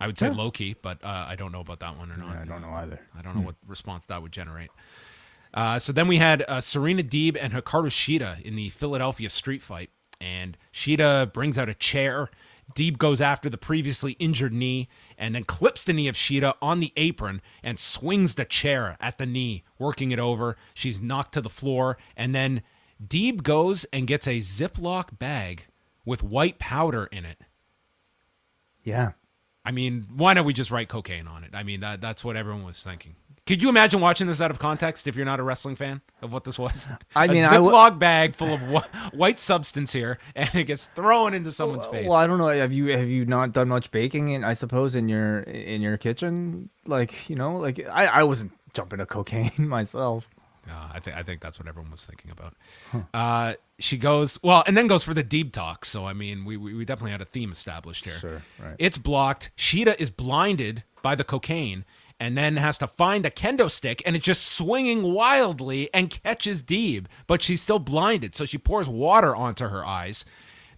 I would say Loki, but I don't know about that one or not. I don't know either. I don't know what response that would generate. So then we had Serena Deeb and Hikaru Shida in the Philadelphia street fight. And Shida brings out a chair. Deeb goes after the previously injured knee and then clips the knee of Shida on the apron and swings the chair at the knee, working it over. She's knocked to the floor. And then Deeb goes and gets a Ziploc bag with white powder in it. Yeah. I mean, why don't we just write cocaine on it? I mean, that's what everyone was thinking. Could you imagine watching this out of context if you're not a wrestling fan of what this was? I mean, a Ziploc bag full of white substance here, and it gets thrown into someone's face. Well, I don't know. Have you not done much baking in, I suppose, in your kitchen? Like, like I wasn't jumping to cocaine myself. I think that's what everyone was thinking about. She goes, and then goes for the Deeb talk. So, I mean, we definitely had a theme established here. Sure, right. It's blocked. Shida is blinded by the cocaine and then has to find a kendo stick, and it's just swinging wildly and catches Deeb, but she's still blinded. So she pours water onto her eyes.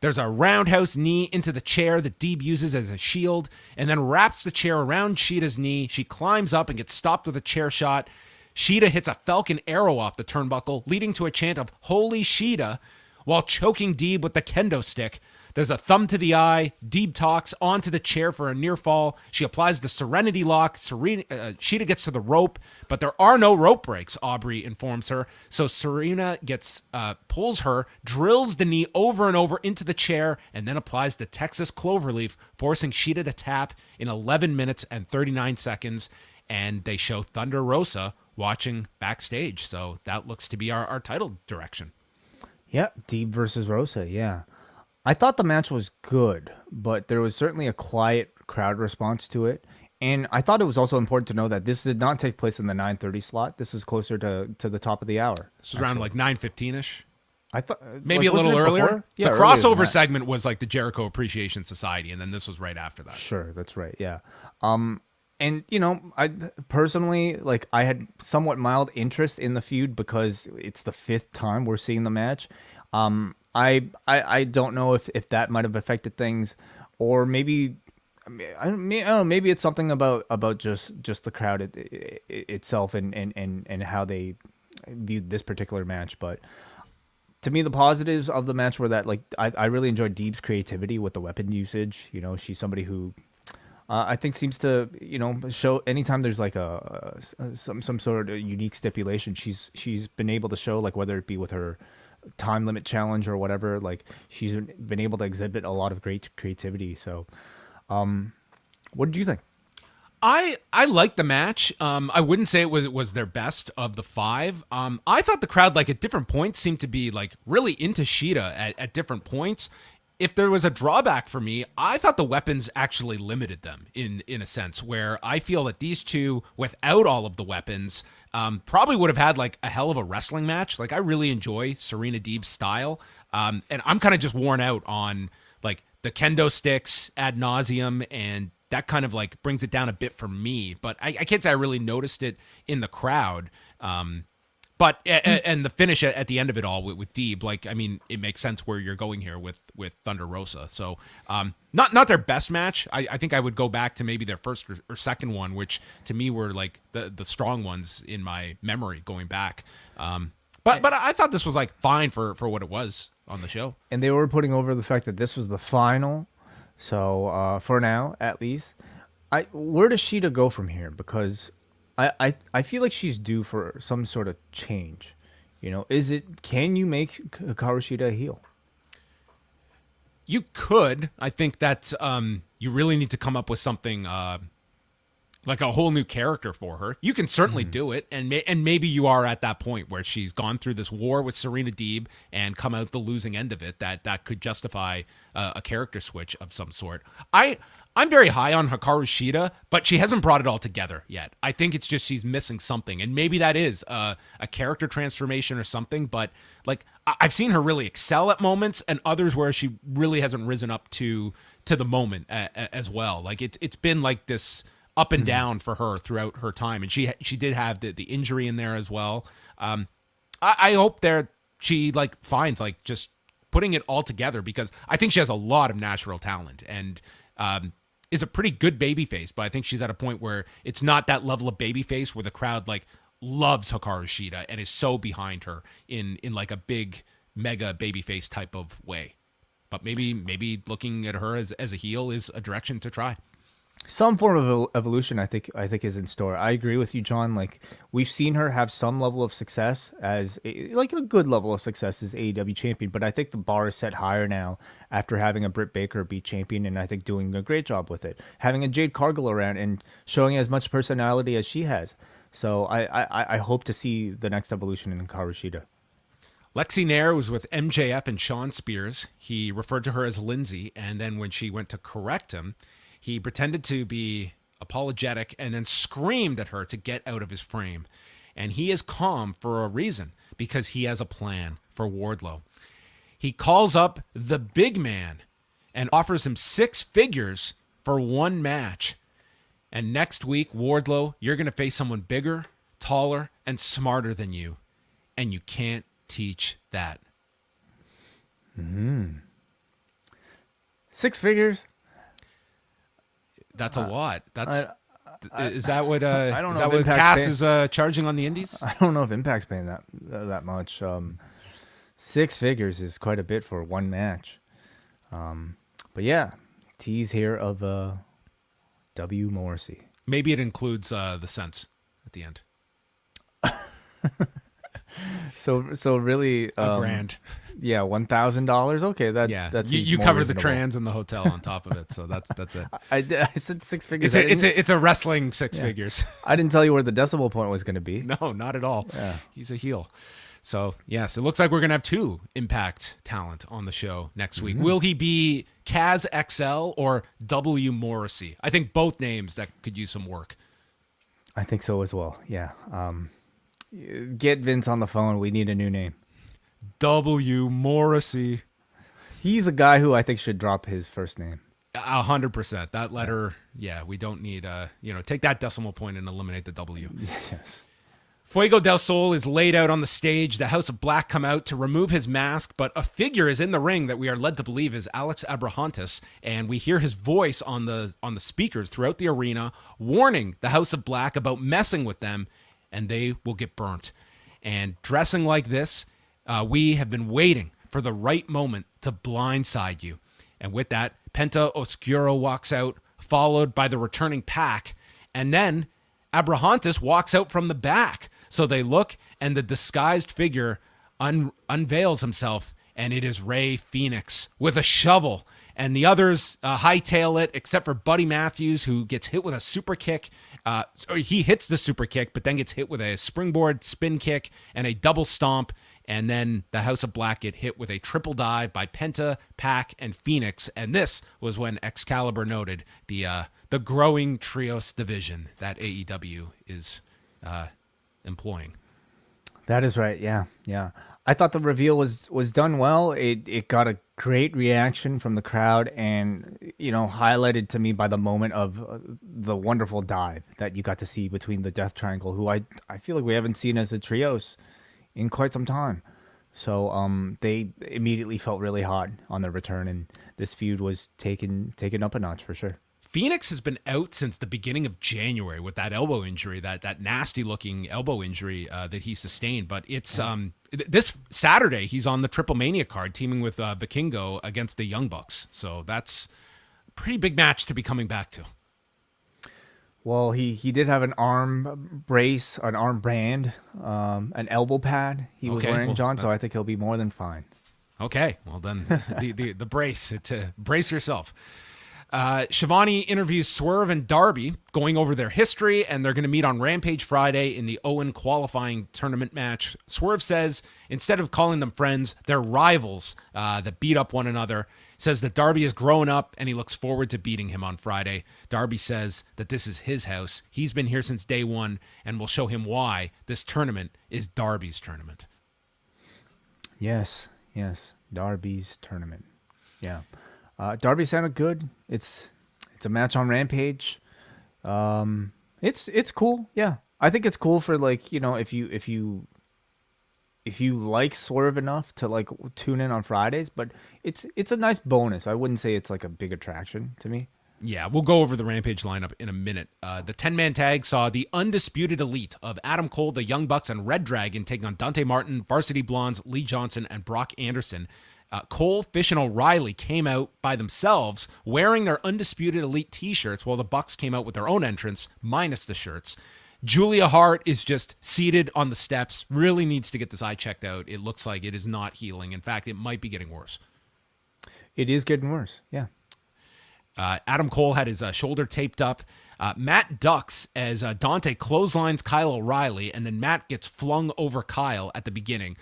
There's a roundhouse knee into the chair that Deeb uses as a shield and then wraps the chair around Shida's knee. She climbs up and gets stopped with a chair shot. Shida hits a Falcon arrow off the turnbuckle, leading to a chant of "Holy Shida," while choking Deeb with the kendo stick. There's a thumb to the eye. Deeb talks onto the chair for a near fall. She applies the Serenity Lock. Shida gets to the rope, but there are no rope breaks, Aubrey informs her. So Serena pulls her, drills the knee over and over into the chair, and then applies the Texas Cloverleaf, forcing Shida to tap in 11 minutes and 39 seconds. And they show Thunder Rosa watching backstage. So that looks to be our title direction. Yeah, Deeb versus Rosa. Yeah. I thought the match was good, but there was certainly a quiet crowd response to it. And I thought it was also important to know that this did not take place in the 9:30 slot. This was closer to the top of the hour. This was around like 9:15ish. I thought Maybe a little wasn't it earlier. before? Yeah, the earlier than crossover that. segment was like the Jericho Appreciation Society, and then this was right after that. Sure, that's right. Yeah. And I personally, like, I had somewhat mild interest in the feud because it's the 5th time we're seeing the match. I don't know if that might have affected things, or maybe I don't know, maybe it's something about just the crowd itself and how they viewed this particular match. But to me, the positives of the match were that, like, I really enjoyed Deeb's creativity with the weapon usage. She's somebody who I think seems to show anytime there's like some sort of unique stipulation, she's been able to show, like, whether it be with her time limit challenge or whatever, like, she's been able to exhibit a lot of great creativity. So what did you think? I liked the match. I wouldn't say it was their best of the 5. I thought the crowd, like, at different points seemed to be like really into Shida at different points. If there was a drawback for me, I thought the weapons actually limited them in a sense, where I feel that these two, without all of the weapons, probably would have had like a hell of a wrestling match. Like, I really enjoy Serena Deeb's style. And I'm kind of just worn out on like the kendo sticks ad nauseum, and that kind of like brings it down a bit for me. But I can't say I really noticed it in the crowd. But and the finish at the end of it all with Deeb, like, I mean, it makes sense where you're going here with Thunder Rosa. So not their best match. I think I would go back to maybe their first or second one, which to me were like the strong ones in my memory going back. But I thought this was like fine for what it was on the show. And they were putting over the fact that this was the final. So for now, at least, where does Shida go from here? Because I feel like she's due for some sort of change. You know, can you make Hikaru Shida a heel? You could. I think that you really need to come up with something like a whole new character for her. You can certainly do it, and maybe you are at that point where she's gone through this war with Serena Deeb and come out the losing end of it. That could justify a character switch of some sort. I'm very high on Hikaru Shida, but she hasn't brought it all together yet. I think it's just she's missing something, and maybe that is a character transformation or something. But like I've seen her really excel at moments, and others where she really hasn't risen up to the moment as well. Like it's been like this up and down for her throughout her time, and she did have the injury in there as well. I hope she like finds like just putting it all together, because I think she has a lot of natural talent and is a pretty good babyface, but I think she's at a point where it's not that level of babyface where the crowd like loves Hikaru Shida and is so behind her in like a big mega babyface type of way. But maybe looking at her as a heel is a direction to try. Some form of evolution, I think is in store. I agree with you, John. Like, we've seen her have some level of success like a good level of success as AEW champion, but I think the bar is set higher now after having a Britt Baker be champion, and I think doing a great job with it. Having a Jade Cargill around and showing as much personality as she has. So I hope to see the next evolution in Hikaru Shida. Lexi Nair was with MJF and Shawn Spears. He referred to her as Lindsay, and then when she went to correct him, he pretended to be apologetic and then screamed at her to get out of his frame. And he is calm for a reason, because he has a plan for Wardlow. He calls up the big man and offers him 6 figures for one match. And next week, Wardlow, you're going to face someone bigger, taller, and smarter than you. And you can't teach that. 6 figures? That's a lot. Is that what I don't is know that if what Impact's Cass is charging on the indies? I don't know if Impact's paying that much. 6 figures is quite a bit for one match. But yeah, tease here of W. Morrissey. Maybe it includes the cents at the end. So really, a grand. Yeah, $1,000. Okay, that's you cover the trans and the hotel on top of it, so that's it. I said 6 figures. It's a wrestling 6 figures. I didn't tell you where the decimal point was going to be. No, not at all. Yeah. He's a heel. So yes, it looks like we're gonna have 2 Impact talent on the show next week. Will he be Kaz XL or W Morrissey? I think both names that could use some work. I think so as well. Yeah. Get Vince on the phone. We need a new name. W Morrissey. He's a guy who I think should drop his first name. 100%. That letter, we don't need, take that decimal point and eliminate the W. Yes. Fuego del Sol is laid out on the stage. The House of Black come out to remove his mask, but a figure is in the ring that we are led to believe is Alex Abrahantes, and we hear his voice on the speakers throughout the arena, warning the House of Black about messing with them, and they will get burnt. And dressing like this, we have been waiting for the right moment to blindside you. And with that, Penta Oscuro walks out, followed by the returning Pac. And then Abrahantes walks out from the back. So they look, and the disguised figure unveils himself, and it is Rey Fenix with a shovel. And the others hightail it, except for Buddy Matthews, who gets hit with a super kick. He hits the super kick, but then gets hit with a springboard spin kick and a double stomp. And then the House of Black get hit with a triple dive by Penta, Pac, and Phoenix. And this was when Excalibur noted the growing trios division that AEW is employing. That is right. Yeah. I thought the reveal was done well. It got a great reaction from the crowd, and highlighted to me by the moment of the wonderful dive that you got to see between the Death Triangle, who I feel like we haven't seen as a trios in quite some time. So they immediately felt really hot on their return, and this feud was taken up a notch for sure. Phoenix has been out since the beginning of January with that elbow injury, that nasty looking elbow injury that he sustained. But it's this Saturday he's on the Triple Mania card, teaming with Vikingo against the Young Bucks. So that's a pretty big match to be coming back to. Well, he did have an arm brace, an arm brand, an elbow pad he was wearing, John. So I think he'll be more than fine. Okay, well then the brace to brace yourself. Shivani interviews Swerve and Darby, going over their history, and they're going to meet on Rampage Friday in the Owen qualifying tournament match. Swerve says instead of calling them friends, they're rivals that beat up one another. Says that Darby has grown up and he looks forward to beating him on Friday. Darby says that this is his house. He's been here since day one and will show him why this tournament is Darby's tournament. Yes, Darby's tournament. Yeah. Darby sounded good. It's a match on Rampage. It's cool. Yeah, I think it's cool for like if you like Swerve enough to like tune in on Fridays, but it's a nice bonus. I wouldn't say it's like a big attraction to me. Yeah, we'll go over the Rampage lineup in a minute. The 10-man tag saw the Undisputed Elite of Adam Cole, the Young Bucks, and Red Dragon taking on Dante Martin, Varsity Blondes, Lee Johnson, and Brock Anderson. Cole, Fish, and O'Reilly came out by themselves wearing their Undisputed Elite t-shirts while the Bucks came out with their own entrance, minus the shirts. Julia Hart is just seated on the steps, really needs to get this eye checked out. It looks like it is not healing. In fact, it might be getting worse. It is getting worse, yeah. Adam Cole had his shoulder taped up. Matt ducks as Dante clotheslines Kyle O'Reilly, and then Matt gets flung over Kyle at the beginning.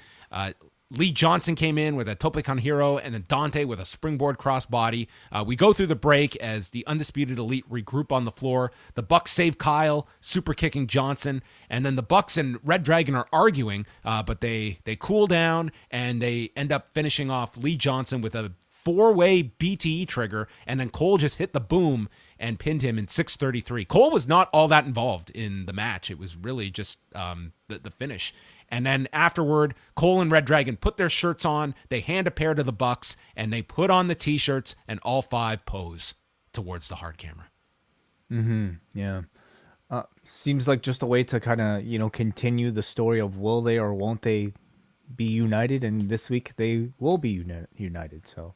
Lee Johnson came in with a Tope Con Hero, and then Dante with a springboard crossbody. We go through the break as the Undisputed Elite regroup on the floor. The Bucks save Kyle, super kicking Johnson, and then the Bucks and Red Dragon are arguing, but they cool down, and they end up finishing off Lee Johnson with a 4-way BTE trigger, and then Cole just hit the boom and pinned him in 6:33. Cole was not all that involved in the match. It was really just the finish. And then afterward, Cole and Red Dragon put their shirts on, they hand a pair to the Bucks, and they put on the t-shirts, and all five pose towards the hard camera. Yeah. Seems like just a way to kind of, continue the story of will they or won't they be united, and this week they will be united. So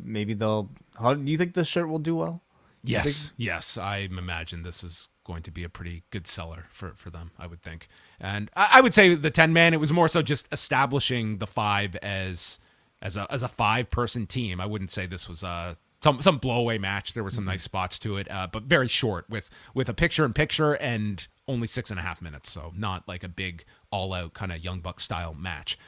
maybe they'll... How do you think this shirt will do well? Yes, I imagine this is going to be a pretty good seller for them, I would think. And I would say the 10-man, it was more so just establishing the five as a 5-person team. I wouldn't say this was some blowaway match. There were some nice spots to it, but very short with a picture-in-picture and only 6.5 minutes. So not like a big all-out kind of Young Bucks style match.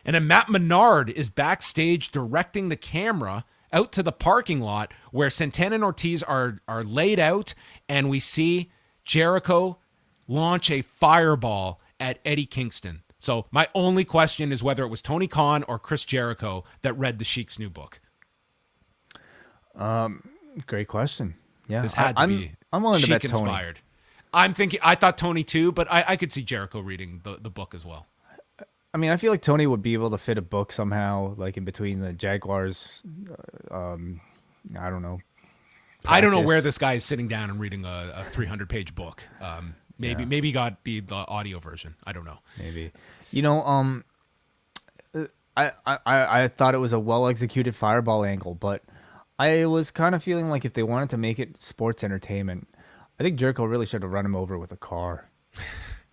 And then Matt Menard is backstage directing the camera out to the parking lot where Santana and Ortiz are laid out, and we see Jericho launch a fireball at Eddie Kingston. So my only question is whether it was Tony Khan or Chris Jericho that read the Sheik's new book. Great question. Yeah, this had to be I'm willing to bet Sheik Tony. inspired. I thought Tony too, but I could see Jericho reading the book as well. I mean, I feel like Tony would be able to fit a book somehow, like in between the Jaguars. I don't know. I don't know where this guy is sitting down and reading a 300-page book. Maybe he got the audio version. I don't know. Maybe. I thought it was a well-executed fireball angle, but I was kind of feeling like if they wanted to make it sports entertainment, I think Jericho really should have run him over with a car.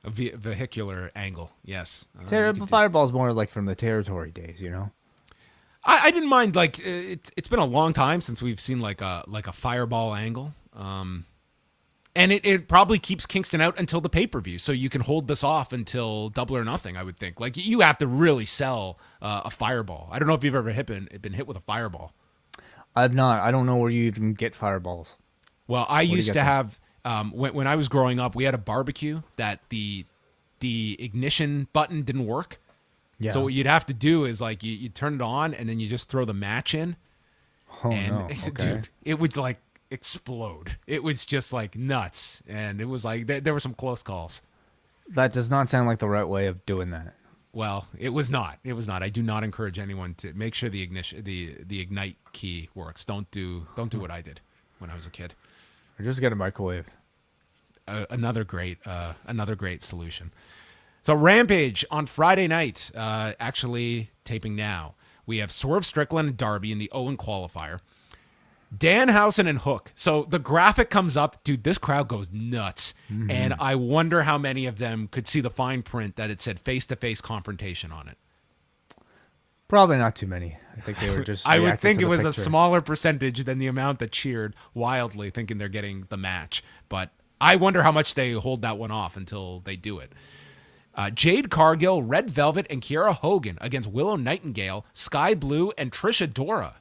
A vehicular angle, yes. Fireball's more like from the territory days, I didn't mind. Like it's been a long time since we've seen like a fireball angle, and it probably keeps Kingston out until the pay-per-view, so you can hold this off until Double or Nothing. I would think. Like you have to really sell a fireball. I don't know if you've ever been hit with a fireball. I've not. I don't know where you even get fireballs. Well, I used to have. When I was growing up, we had a barbecue that the ignition button didn't work. Yeah. So what you'd have to do is like you turn it on and then you just throw the match in. Oh, and no. Okay. Dude, it would like explode. It was just like nuts, and it was like there were some close calls. That does not sound like the right way of doing that. Well, it was not. It was not. I do not encourage anyone to make sure the ignite key works. Don't do what I did when I was a kid. Or just get a microwave. Another great solution. So Rampage on Friday night, actually taping now. We have Swerve Strickland and Darby in the Owen Qualifier. Danhausen and Hook. So the graphic comes up, dude, this crowd goes nuts. Mm-hmm. And I wonder how many of them could see the fine print that it said face-to-face confrontation on it. Probably not too many. I think they were just I would think it was picture. a smaller percentage than the amount that cheered wildly, thinking they're getting the match. But I wonder how much they hold that one off until they do it. Jade Cargill, Red Velvet, and Kiera Hogan against Willow Nightingale, Sky Blue, and Trisha Dora.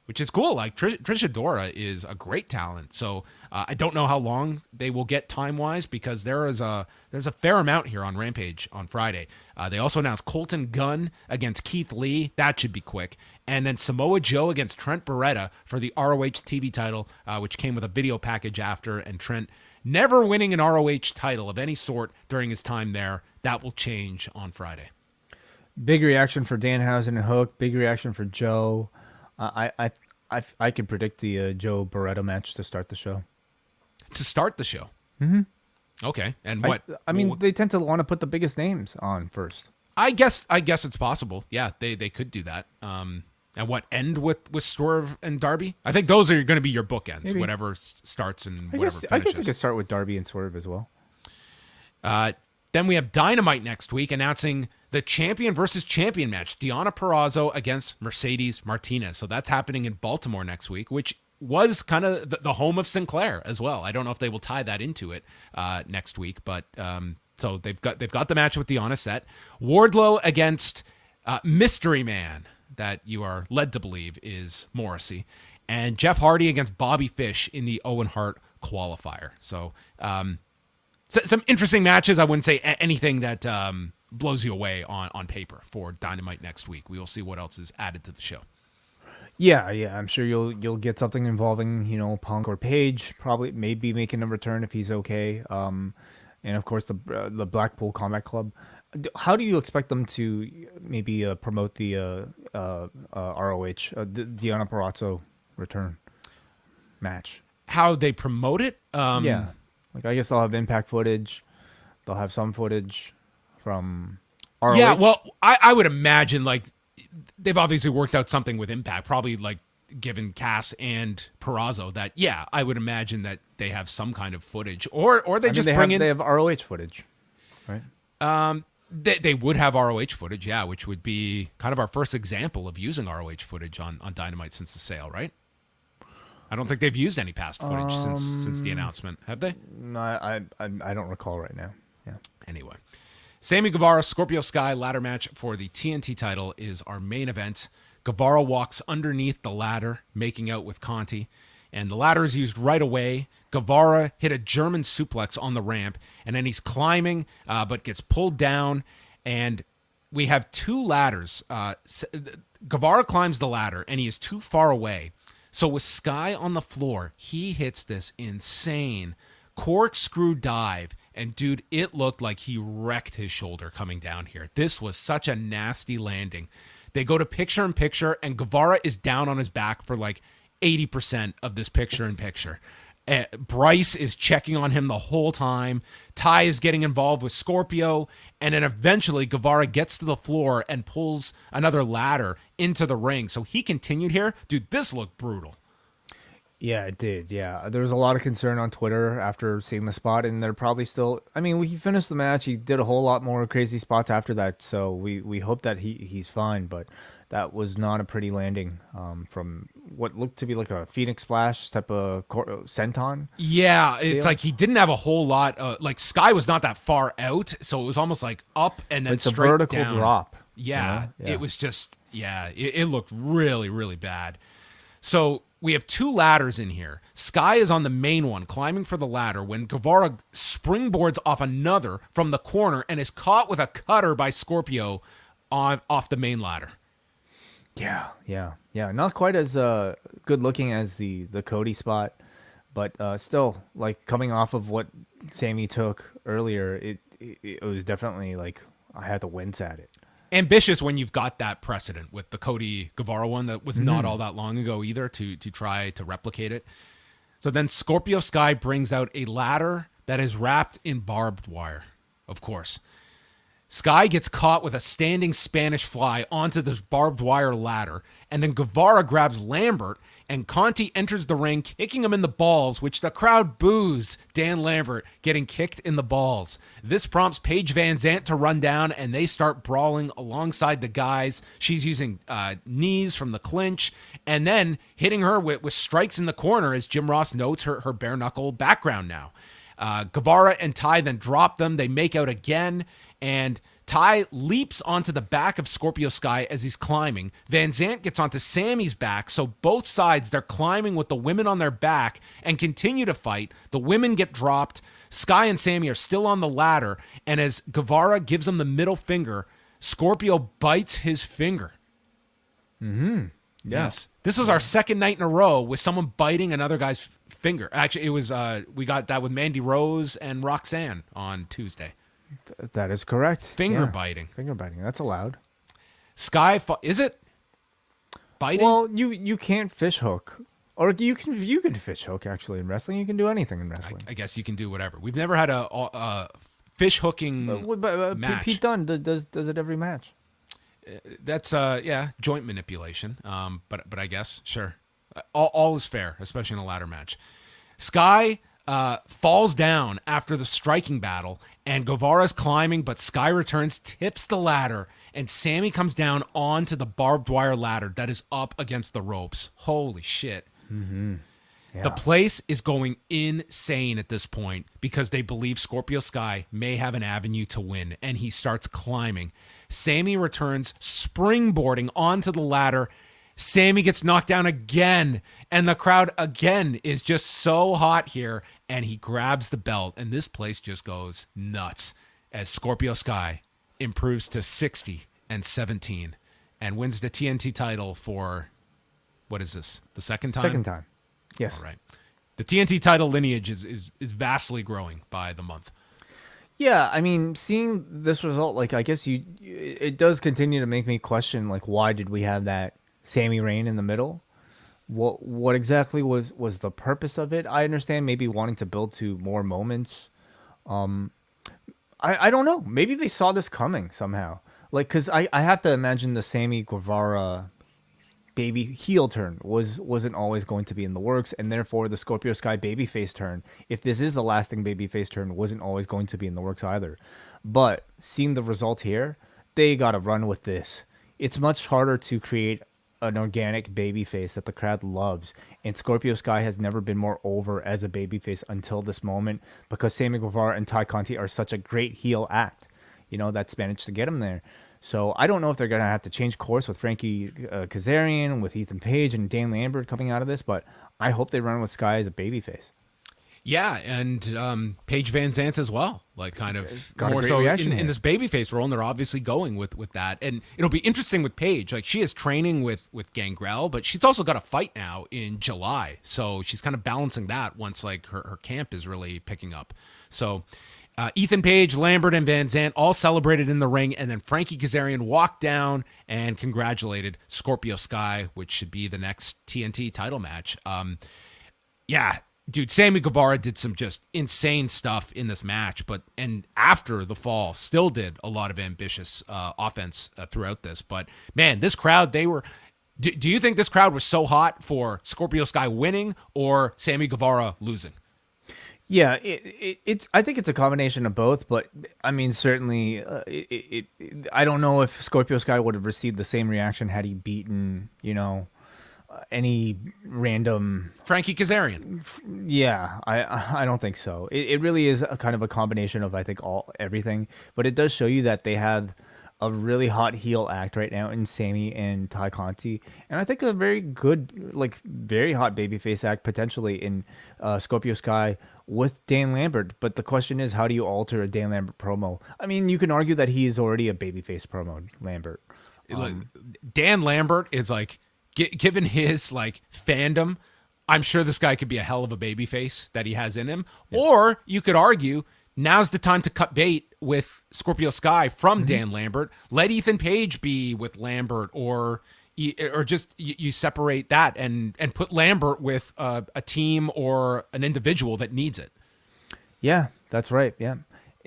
Which is cool. Like Trisha Dora is a great talent. So I don't know how long they will get time-wise because there's a fair amount here on Rampage on Friday. They also announced Colton Gunn against Keith Lee. That should be quick. And then Samoa Joe against Trent Beretta for the ROH TV title, which came with a video package after. And Trent never winning an ROH title of any sort during his time there. That will change on Friday. Big reaction for Danhausen and Hook. Big reaction for Joe. I could predict the Joe Beretta match to start the show. To start the show? Mm-hmm. Okay. And what? I mean, they tend to want to put the biggest names on first. I guess it's possible. Yeah, they could do that. And what, end with Swerve and Darby? I think those are going to be your bookends, Maybe. Whatever starts and whatever finishes. I guess we could start with Darby and Swerve as well. Then we have Dynamite next week announcing the champion versus champion match, Deonna Purrazzo against Mercedes Martinez. So that's happening in Baltimore next week, which was kind of the home of Sinclair as well. I don't know if they will tie that into it next week, but so they've got the match with Deonna set. Wardlow against Mystery Man, that you are led to believe is Morrissey, and Jeff Hardy against Bobby Fish in the Owen Hart qualifier. So some interesting matches. I wouldn't say anything that blows you away on paper for Dynamite next week. We will see what else is added to the show. Yeah, I'm sure you'll get something involving, Punk or Page, probably maybe making a return if he's okay. And of course the Blackpool Combat Club. How do you expect them to maybe promote the ROH, the Deonna Purrazzo return match? How they promote it? Yeah. Like, I guess they'll have Impact footage. They'll have some footage from ROH. Yeah, well, I would imagine, like, they've obviously worked out something with Impact, probably, like, given Cass and Purrazzo that, yeah, I would imagine that they have some kind of footage. Or they they have ROH footage, right? They would have ROH footage, yeah, which would be kind of our first example of using ROH footage on Dynamite since the sale, right? I don't think they've used any past footage since the announcement, have they? No, I don't recall right now. Yeah. Anyway, Sammy Guevara, Scorpio Sky ladder match for the TNT title is our main event. Guevara walks underneath the ladder, making out with Conti, and the ladder is used right away. Guevara hit a German suplex on the ramp, and then he's climbing, but gets pulled down, and we have two ladders. Guevara climbs the ladder, and he is too far away. So with Sky on the floor, he hits this insane corkscrew dive. And dude, it looked like he wrecked his shoulder coming down here. This was such a nasty landing. They go to picture in picture, and Guevara is down on his back for like 80% of this picture in picture. Bryce is checking on him the whole time. Ty is getting involved with Scorpio. And then eventually Guevara gets to the floor and pulls another ladder into the ring. So he continued here. Dude, this looked brutal. Yeah, it did. Yeah, there was a lot of concern on Twitter after seeing the spot, and they're probably still. I mean, he finished the match. He did a whole lot more crazy spots after that, so we hope that he's fine. But that was not a pretty landing from what looked to be like a Phoenix Splash type of senton. Yeah, it's like he didn't have a whole lot. Like Sky was not that far out, so it was almost like up and then it's straight a vertical down. drop. Yeah, it was just it looked really, really bad. So we have two ladders in here. Sky is on the main one, climbing for the ladder, when Guevara springboards off another from the corner and is caught with a cutter by Scorpio off the main ladder. Yeah. Not quite as good looking as the Cody spot, but still, like, coming off of what Sammy took earlier, it was definitely like I had to wince at it. Ambitious when you've got that precedent with the Cody Guevara one that was not all that long ago either to try to replicate it. So then Scorpio Sky brings out a ladder that is wrapped in barbed wire, of course. Sky gets caught with a standing Spanish fly onto this barbed wire ladder, and then Guevara grabs Lambert, and Conti enters the ring, kicking him in the balls, which the crowd boos Dan Lambert getting kicked in the balls. This prompts Paige Van Zant to run down, and they start brawling alongside the guys. She's using knees from the clinch, and then hitting her with strikes in the corner, as Jim Ross notes her bare-knuckle background now. Guevara and Ty then drop them. They make out again, and Ty leaps onto the back of Scorpio Sky as he's climbing. Van Zant gets onto Sammy's back, so both sides, they're climbing with the women on their back and continue to fight. The women get dropped. Sky and Sammy are still on the ladder, and as Guevara gives him the middle finger, Scorpio bites his finger. Mm-hmm. Yeah. Yes. This was our second night in a row with someone biting another guy's finger. Actually, it was we got that with Mandy Rose and Roxanne on Tuesday. That is correct. Finger biting. Finger biting. That's allowed. Is it biting? Well, you can't fish hook, or you can fish hook actually in wrestling. You can do anything in wrestling. I guess you can do whatever. We've never had a fish hooking match. Pete Dunne does it every match. That's joint manipulation. But I guess sure, all is fair, especially in a ladder match. Sky falls down after the striking battle, and Guevara's climbing, but Sky returns, tips the ladder, and Sammy comes down onto the barbed wire ladder that is up against the ropes. Holy shit. Mm-hmm. Yeah. The place is going insane at this point because they believe Scorpio Sky may have an avenue to win, and he starts climbing. Sammy returns, springboarding onto the ladder. Sammy gets knocked down again, and the crowd again is just so hot here, and he grabs the belt, and this place just goes nuts as Scorpio Sky improves to 60-17 and wins the TNT title for, what is this, the second time? Second time, yes. All right. The TNT title lineage is vastly growing by the month. Yeah, I mean, seeing this result, like, I guess it does continue to make me question, like, why did we have that Sammy reign in the middle? What exactly was the purpose of it? I understand maybe wanting to build to more moments. I don't know. Maybe they saw this coming somehow. Like, because I have to imagine the Sammy Guevara baby heel turn wasn't always going to be in the works, and therefore the Scorpio Sky babyface turn, if this is the lasting babyface turn, wasn't always going to be in the works either. But seeing the result here, they got to run with this. It's much harder to create an organic babyface that the crowd loves, and Scorpio Sky has never been more over as a babyface until this moment because Sammy Guevara and Ty Conti are such a great heel act, that's managed to get him there. So I don't know if they're going to have to change course with Frankie Kazarian, with Ethan Page, and Dan Lambert coming out of this, but I hope they run with Sky as a babyface. Yeah, and Paige Van Zant as well, like kind of more so in this babyface role, and they're obviously going with that. And it'll be interesting with Paige. Like, she is training with Gangrel, but she's also got a fight now in July, so she's kind of balancing that once like her camp is really picking up. So Ethan Page, Lambert, and Van Zant all celebrated in the ring, and then Frankie Kazarian walked down and congratulated Scorpio Sky, which should be the next TNT title match. Yeah. Dude, Sammy Guevara did some just insane stuff in this match, and after the fall, still did a lot of ambitious offense throughout this. But man, this crowd, they were. Do you think this crowd was so hot for Scorpio Sky winning or Sammy Guevara losing? Yeah, it's. I think it's a combination of both, but I mean, certainly, I don't know if Scorpio Sky would have received the same reaction had he beaten, any random Frankie Kazarian. Yeah, I don't think so. It really is a kind of a combination of, I think, everything, but it does show you that they have a really hot heel act right now in Sammy and Ty Conti, and I think a very good, like, very hot babyface act potentially in Scorpio Sky with Dan Lambert. But the question is, how do you alter a Dan Lambert promo? I mean, you can argue that he is already a babyface promo, Lambert. Dan Lambert is like, given his like fandom, I'm sure this guy could be a hell of a babyface that he has in him. Yeah. Or you could argue now's the time to cut bait with Scorpio Sky from Dan Lambert. Let Ethan Page be with Lambert, or just you separate that and put Lambert with a team or an individual that needs it. Yeah, that's right. Yeah.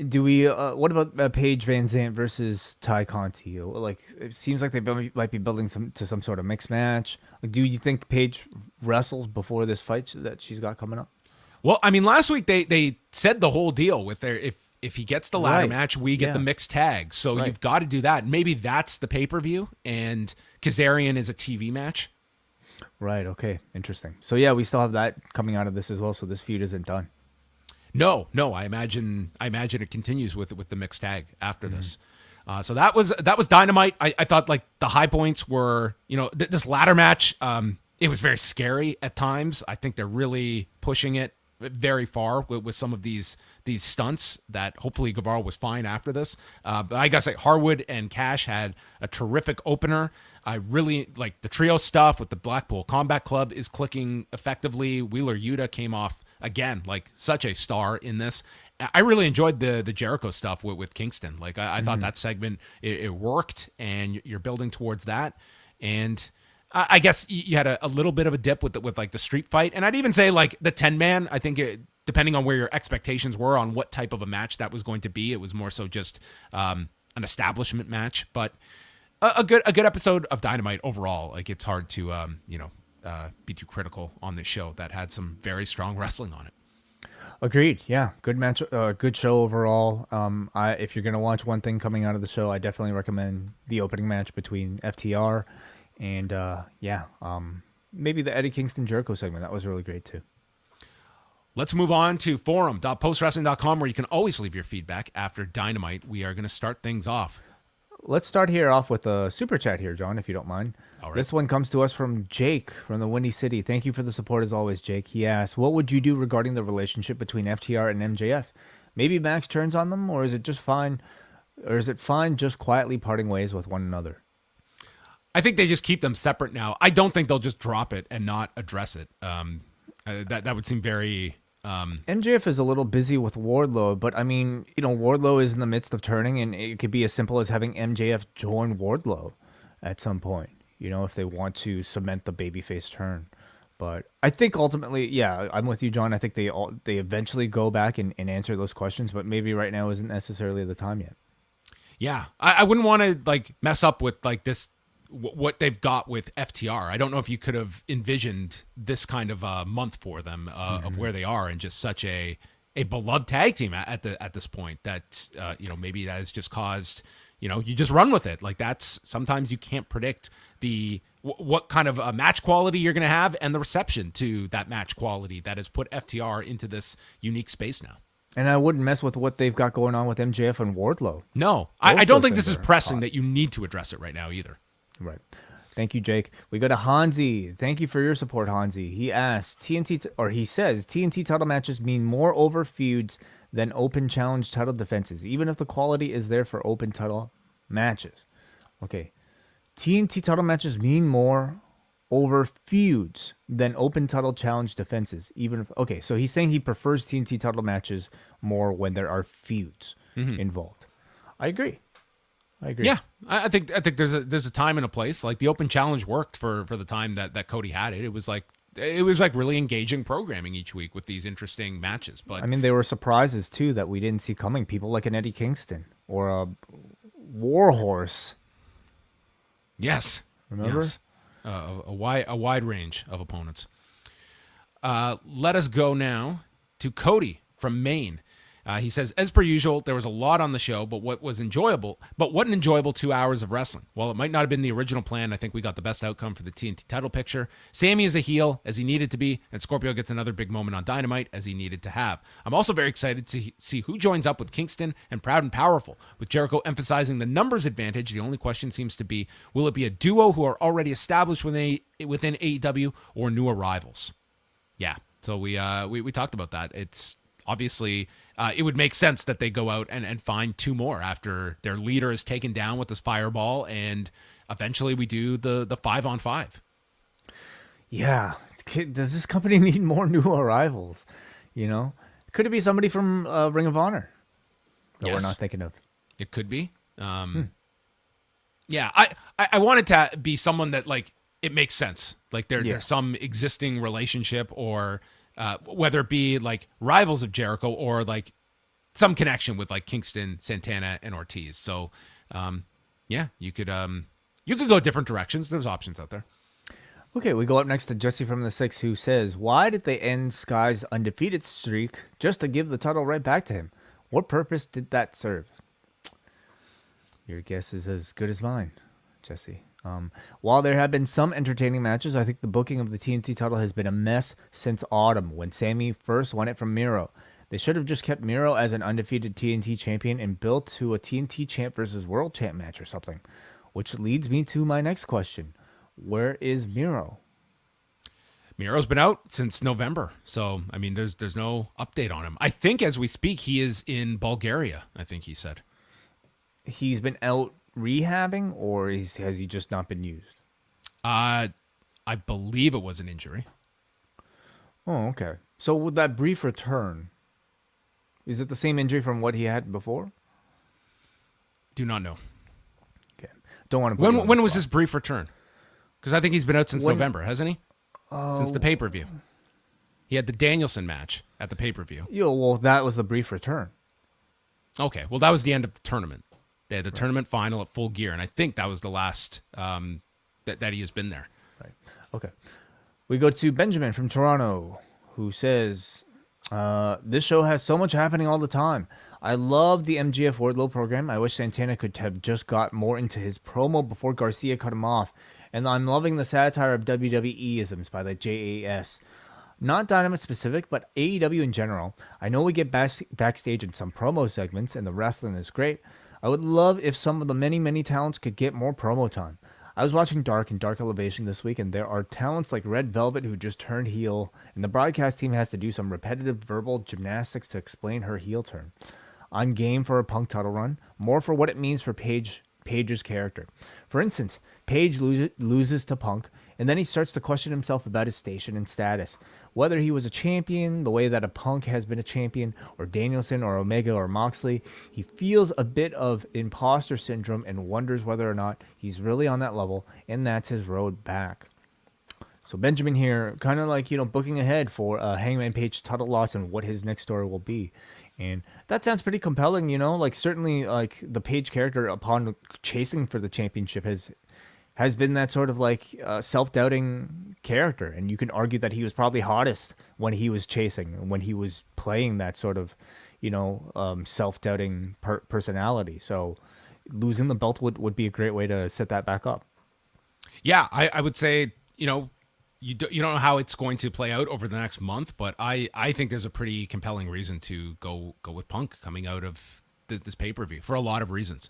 Do we? What about Paige Van Zant versus Ty Conti? Like, it seems like they might be building some sort of mixed match. Like, do you think Paige wrestles before this fight that she's got coming up? Well, I mean, last week they said the whole deal with their if he gets the ladder match, we get the mixed tag. So you've got to do that. Maybe that's the pay-per-view, and Kazarian is a TV match. Right. Okay. Interesting. So yeah, we still have that coming out of this as well. So this feud isn't done. No. I imagine it continues with the mixed tag after this. So that was Dynamite. I thought like the high points were, this ladder match. It was very scary at times. I think they're really pushing it very far with some of these stunts that hopefully Guevara was fine after this. But I gotta say, Harwood and Cash had a terrific opener. I really like the trio stuff with the Blackpool Combat Club is clicking effectively. Wheeler Yuta came off again, like such a star in this. I really enjoyed the Jericho stuff with Kingston. Like I thought that segment, it worked, and you're building towards that. And I guess you had a little bit of a dip with like the street fight. And I'd even say like the 10-man, I think depending on where your expectations were on what type of a match that was going to be, it was more so just an establishment match. But a good episode of Dynamite overall. Like it's hard to, be too critical on this show that had some very strong wrestling on it. Agreed. Yeah, good match. Good show overall. If you're gonna watch one thing coming out of the show, I definitely recommend the opening match between FTR and maybe the Eddie Kingston Jericho segment. That was really great too. Let's move on to forum.postwrestling.com, where you can always leave your feedback after Dynamite. We are going to start things off. Let's start here off with a super chat here, John, if you don't mind. All right. This one comes to us from Jake from the Windy City. Thank you for the support as always, Jake. He asks, what would you do regarding the relationship between FTR and MJF? Maybe Max turns on them, or is it fine just quietly parting ways with one another? I think they just keep them separate now. I don't think they'll just drop it and not address it. That would seem very... MJF is a little busy with Wardlow, but I mean, Wardlow is in the midst of turning, and it could be as simple as having MJF join Wardlow at some point, if they want to cement the babyface turn. But I think ultimately, yeah, I'm with you, John. I think they eventually go back and answer those questions, but maybe right now isn't necessarily the time yet. Yeah, I wouldn't want to like mess up with like this, what they've got with FTR. I don't know if you could have envisioned this kind of a month for them of where they are, and just such a beloved tag team at this point that maybe that has just caused you just run with it. Like that's sometimes you can't predict what kind of a match quality you're going to have and the reception to that match quality that has put FTR into this unique space now. And I wouldn't mess with what they've got going on with MJF and Wardlow. No, I don't think this is pressing that you need to address it right now either. Right. Thank you, Jake. We go to Hansi. Thank you for your support, Hansi. He asks, he says, TNT title matches mean more over feuds than open challenge title defenses, even if the quality is there for open title matches. Okay. TNT title matches mean more over feuds than open title challenge defenses, so he's saying he prefers TNT title matches more when there are feuds involved. I agree. Yeah, I think there's a time and a place. Like the open challenge worked for the time that Cody had it. It was like really engaging programming each week with these interesting matches. But I mean, there were surprises too that we didn't see coming. People like an Eddie Kingston or a Warhorse. Yes, remember a wide range of opponents. Let us go now to Cody from Maine. He says, as per usual, there was a lot on the show, but what an enjoyable 2 hours of wrestling. While it might not have been the original plan, I think we got the best outcome for the TNT title picture. Sammy is a heel, as he needed to be, and Scorpio gets another big moment on Dynamite, as he needed to have. I'm also very excited to see who joins up with Kingston and Proud and Powerful. With Jericho emphasizing the numbers advantage, the only question seems to be, will it be a duo who are already established within AEW or new arrivals? Yeah, so we talked about that. It's obviously, it would make sense that they go out and find two more after their leader is taken down with this fireball, and eventually we do the 5-on-5. Yeah, does this company need more new arrivals? You know, could it be somebody from Ring of Honor that we're not thinking of? It could be. Yeah, I want it to be someone that like it makes sense. Like there's some existing relationship, or whether it be like rivals of Jericho or like some connection with like Kingston, Santana, and Ortiz. So yeah, you could go different directions. There's options out there. Okay, we go up next to Jesse from the Six, who says, "Why did they end Sky's undefeated streak just to give the title right back to him? What purpose did that serve?" Your guess is as good as mine, Jesse. While there have been some entertaining matches, I think the booking of the TNT title has been a mess since autumn when Sammy first won it from Miro. They should have just kept Miro as an undefeated TNT champion and built to a TNT champ versus world champ match or something. Which leads me to my next question. Where is Miro? Miro's been out since November. So, I mean, there's no update on him. I think as we speak, he is in Bulgaria, I think he said. He's been out rehabbing, or has he just not been used? I believe it was an injury. Oh, okay. So with that brief return, is it the same injury from what he had before? Do not know. Okay. Don't want to. When was his brief return? Because I think he's been out since November, hasn't he? Since the pay-per-view. He had the Danielson match at the pay-per-view. Yeah, well, that was the brief return. Okay, well, that was the end of the tournament. They had the tournament final at Full Gear, and I think that was the last that he has been there. Right. Okay. We go to Benjamin from Toronto, who says, this show has so much happening all the time. I love the MJF Wardlow program. I wish Santana could have just got more into his promo before Garcia cut him off. And I'm loving the satire of WWE-isms by the JAS. Not Dynamite specific, but AEW in general. I know we get backstage in some promo segments, and the wrestling is great. I would love if some of the many, many talents could get more promo time. I was watching Dark and Dark Elevation this week, and there are talents like Red Velvet who just turned heel, and the broadcast team has to do some repetitive verbal gymnastics to explain her heel turn. I'm game for a Punk title run, more for what it means for Page's character. For instance, Page loses to Punk, and then he starts to question himself about his station and status. Whether he was a champion, the way that a Punk has been a champion, or Danielson, or Omega, or Moxley, he feels a bit of imposter syndrome and wonders whether or not he's really on that level, and that's his road back. So Benjamin here, kind of like, booking ahead for Hangman Page title loss and what his next story will be. And that sounds pretty compelling, like certainly like the Page character upon chasing for the championship has been that sort of like self-doubting character. And you can argue that he was probably hottest when he was chasing, when he was playing that sort of, self-doubting personality. So losing the belt would be a great way to set that back up. Yeah, I would say, you don't know how it's going to play out over the next month, but I think there's a pretty compelling reason to go with Punk coming out of this pay-per-view for a lot of reasons.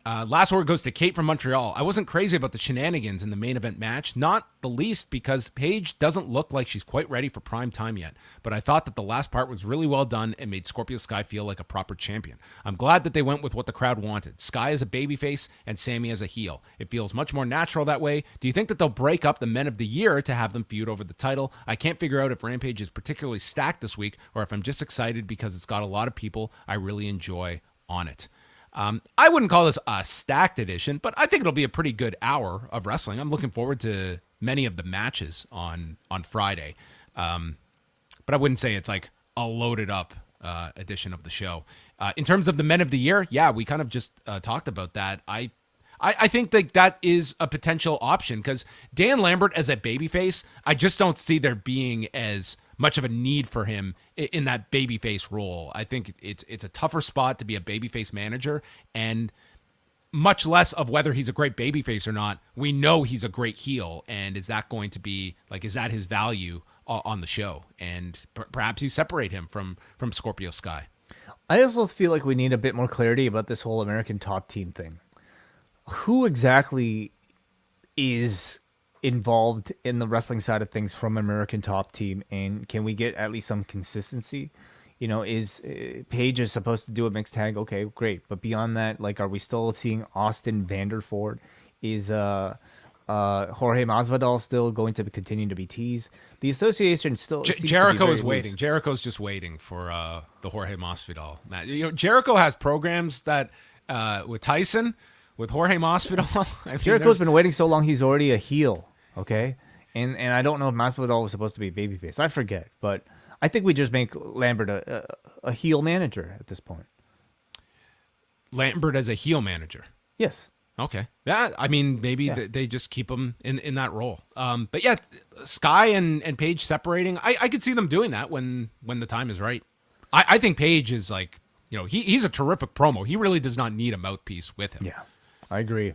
Last word goes to Kate from Montreal. I wasn't crazy about the shenanigans in the main event match, not the least because Paige doesn't look like she's quite ready for prime time yet, but I thought that the last part was really well done and made Scorpio Sky feel like a proper champion. I'm glad that they went with what the crowd wanted. Sky as a babyface and Sammy as a heel. It feels much more natural that way. Do you think that they'll break up the Men of the Year to have them feud over the title? I can't figure out if Rampage is particularly stacked this week or if I'm just excited because it's got a lot of people I really enjoy on it. I wouldn't call this a stacked edition, but I think it'll be a pretty good hour of wrestling. I'm looking forward to many of the matches on Friday. But I wouldn't say it's like a loaded up edition of the show. In terms of the Men of the Year, yeah, we kind of just talked about that. I think that is a potential option because Dan Lambert as a babyface, I just don't see there being as much of a need for him in that babyface role. I think it's a tougher spot to be a babyface manager, and much less of whether he's a great babyface or not. We know he's a great heel, and is that going to be like, is that his value on the show? And perhaps you separate him from Scorpio Sky. I also feel like we need a bit more clarity about this whole American Top Team thing. Who exactly is involved in the wrestling side of things from American Top Team, and can we get at least some consistency? Is Paige is supposed to do a mixed tag? Okay, great, but beyond that, like, are we still seeing Austin Vanderford? Is Jorge Masvidal still going to continue to be teased. The association still seems to be Jericho very is waiting. loose. Jericho's just waiting for the Jorge Masvidal match. Jericho has programs that with Tyson, with Jorge Masvidal. I mean, Jericho's been waiting so long; he's already a heel. Okay, and I don't know if Masvidal was supposed to be a babyface. I forget, but I think we just make Lambert a heel manager at this point. Lambert as a heel manager. Yes. Okay. Yeah, I mean, maybe they just keep him in that role. But yeah, Sky and Paige separating, I could see them doing that when the time is right. I think Paige is like, he's a terrific promo. He really does not need a mouthpiece with him. Yeah, I agree.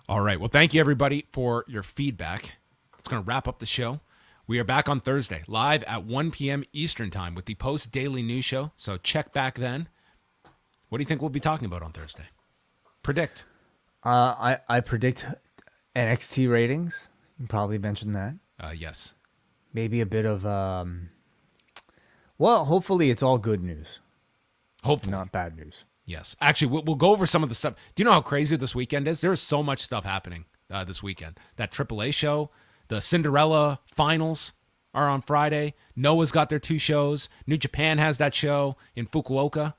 All right. Well, thank you, everybody, for your feedback. It's going to wrap up the show. We are back on Thursday, live at 1 p.m. Eastern Time with the post-daily news show. So check back then. What do you think we'll be talking about on Thursday? Predict. I predict NXT ratings. You probably mentioned that. Yes. Maybe a bit of well, hopefully it's all good news. Hopefully. Not bad news. Yes. Actually, we'll go over some of the stuff. Do you know how crazy this weekend is? There is so much stuff happening this weekend. That AAA show, the Cinderella finals are on Friday. Noah's got their 2 shows. New Japan has that show in Fukuoka.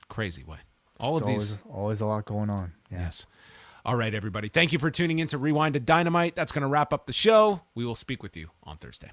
Crazy way. All of these. Always a lot going on. Yeah. Yes. All right, everybody. Thank you for tuning in to Rewind-A-Dynamite. That's going to wrap up the show. We will speak with you on Thursday.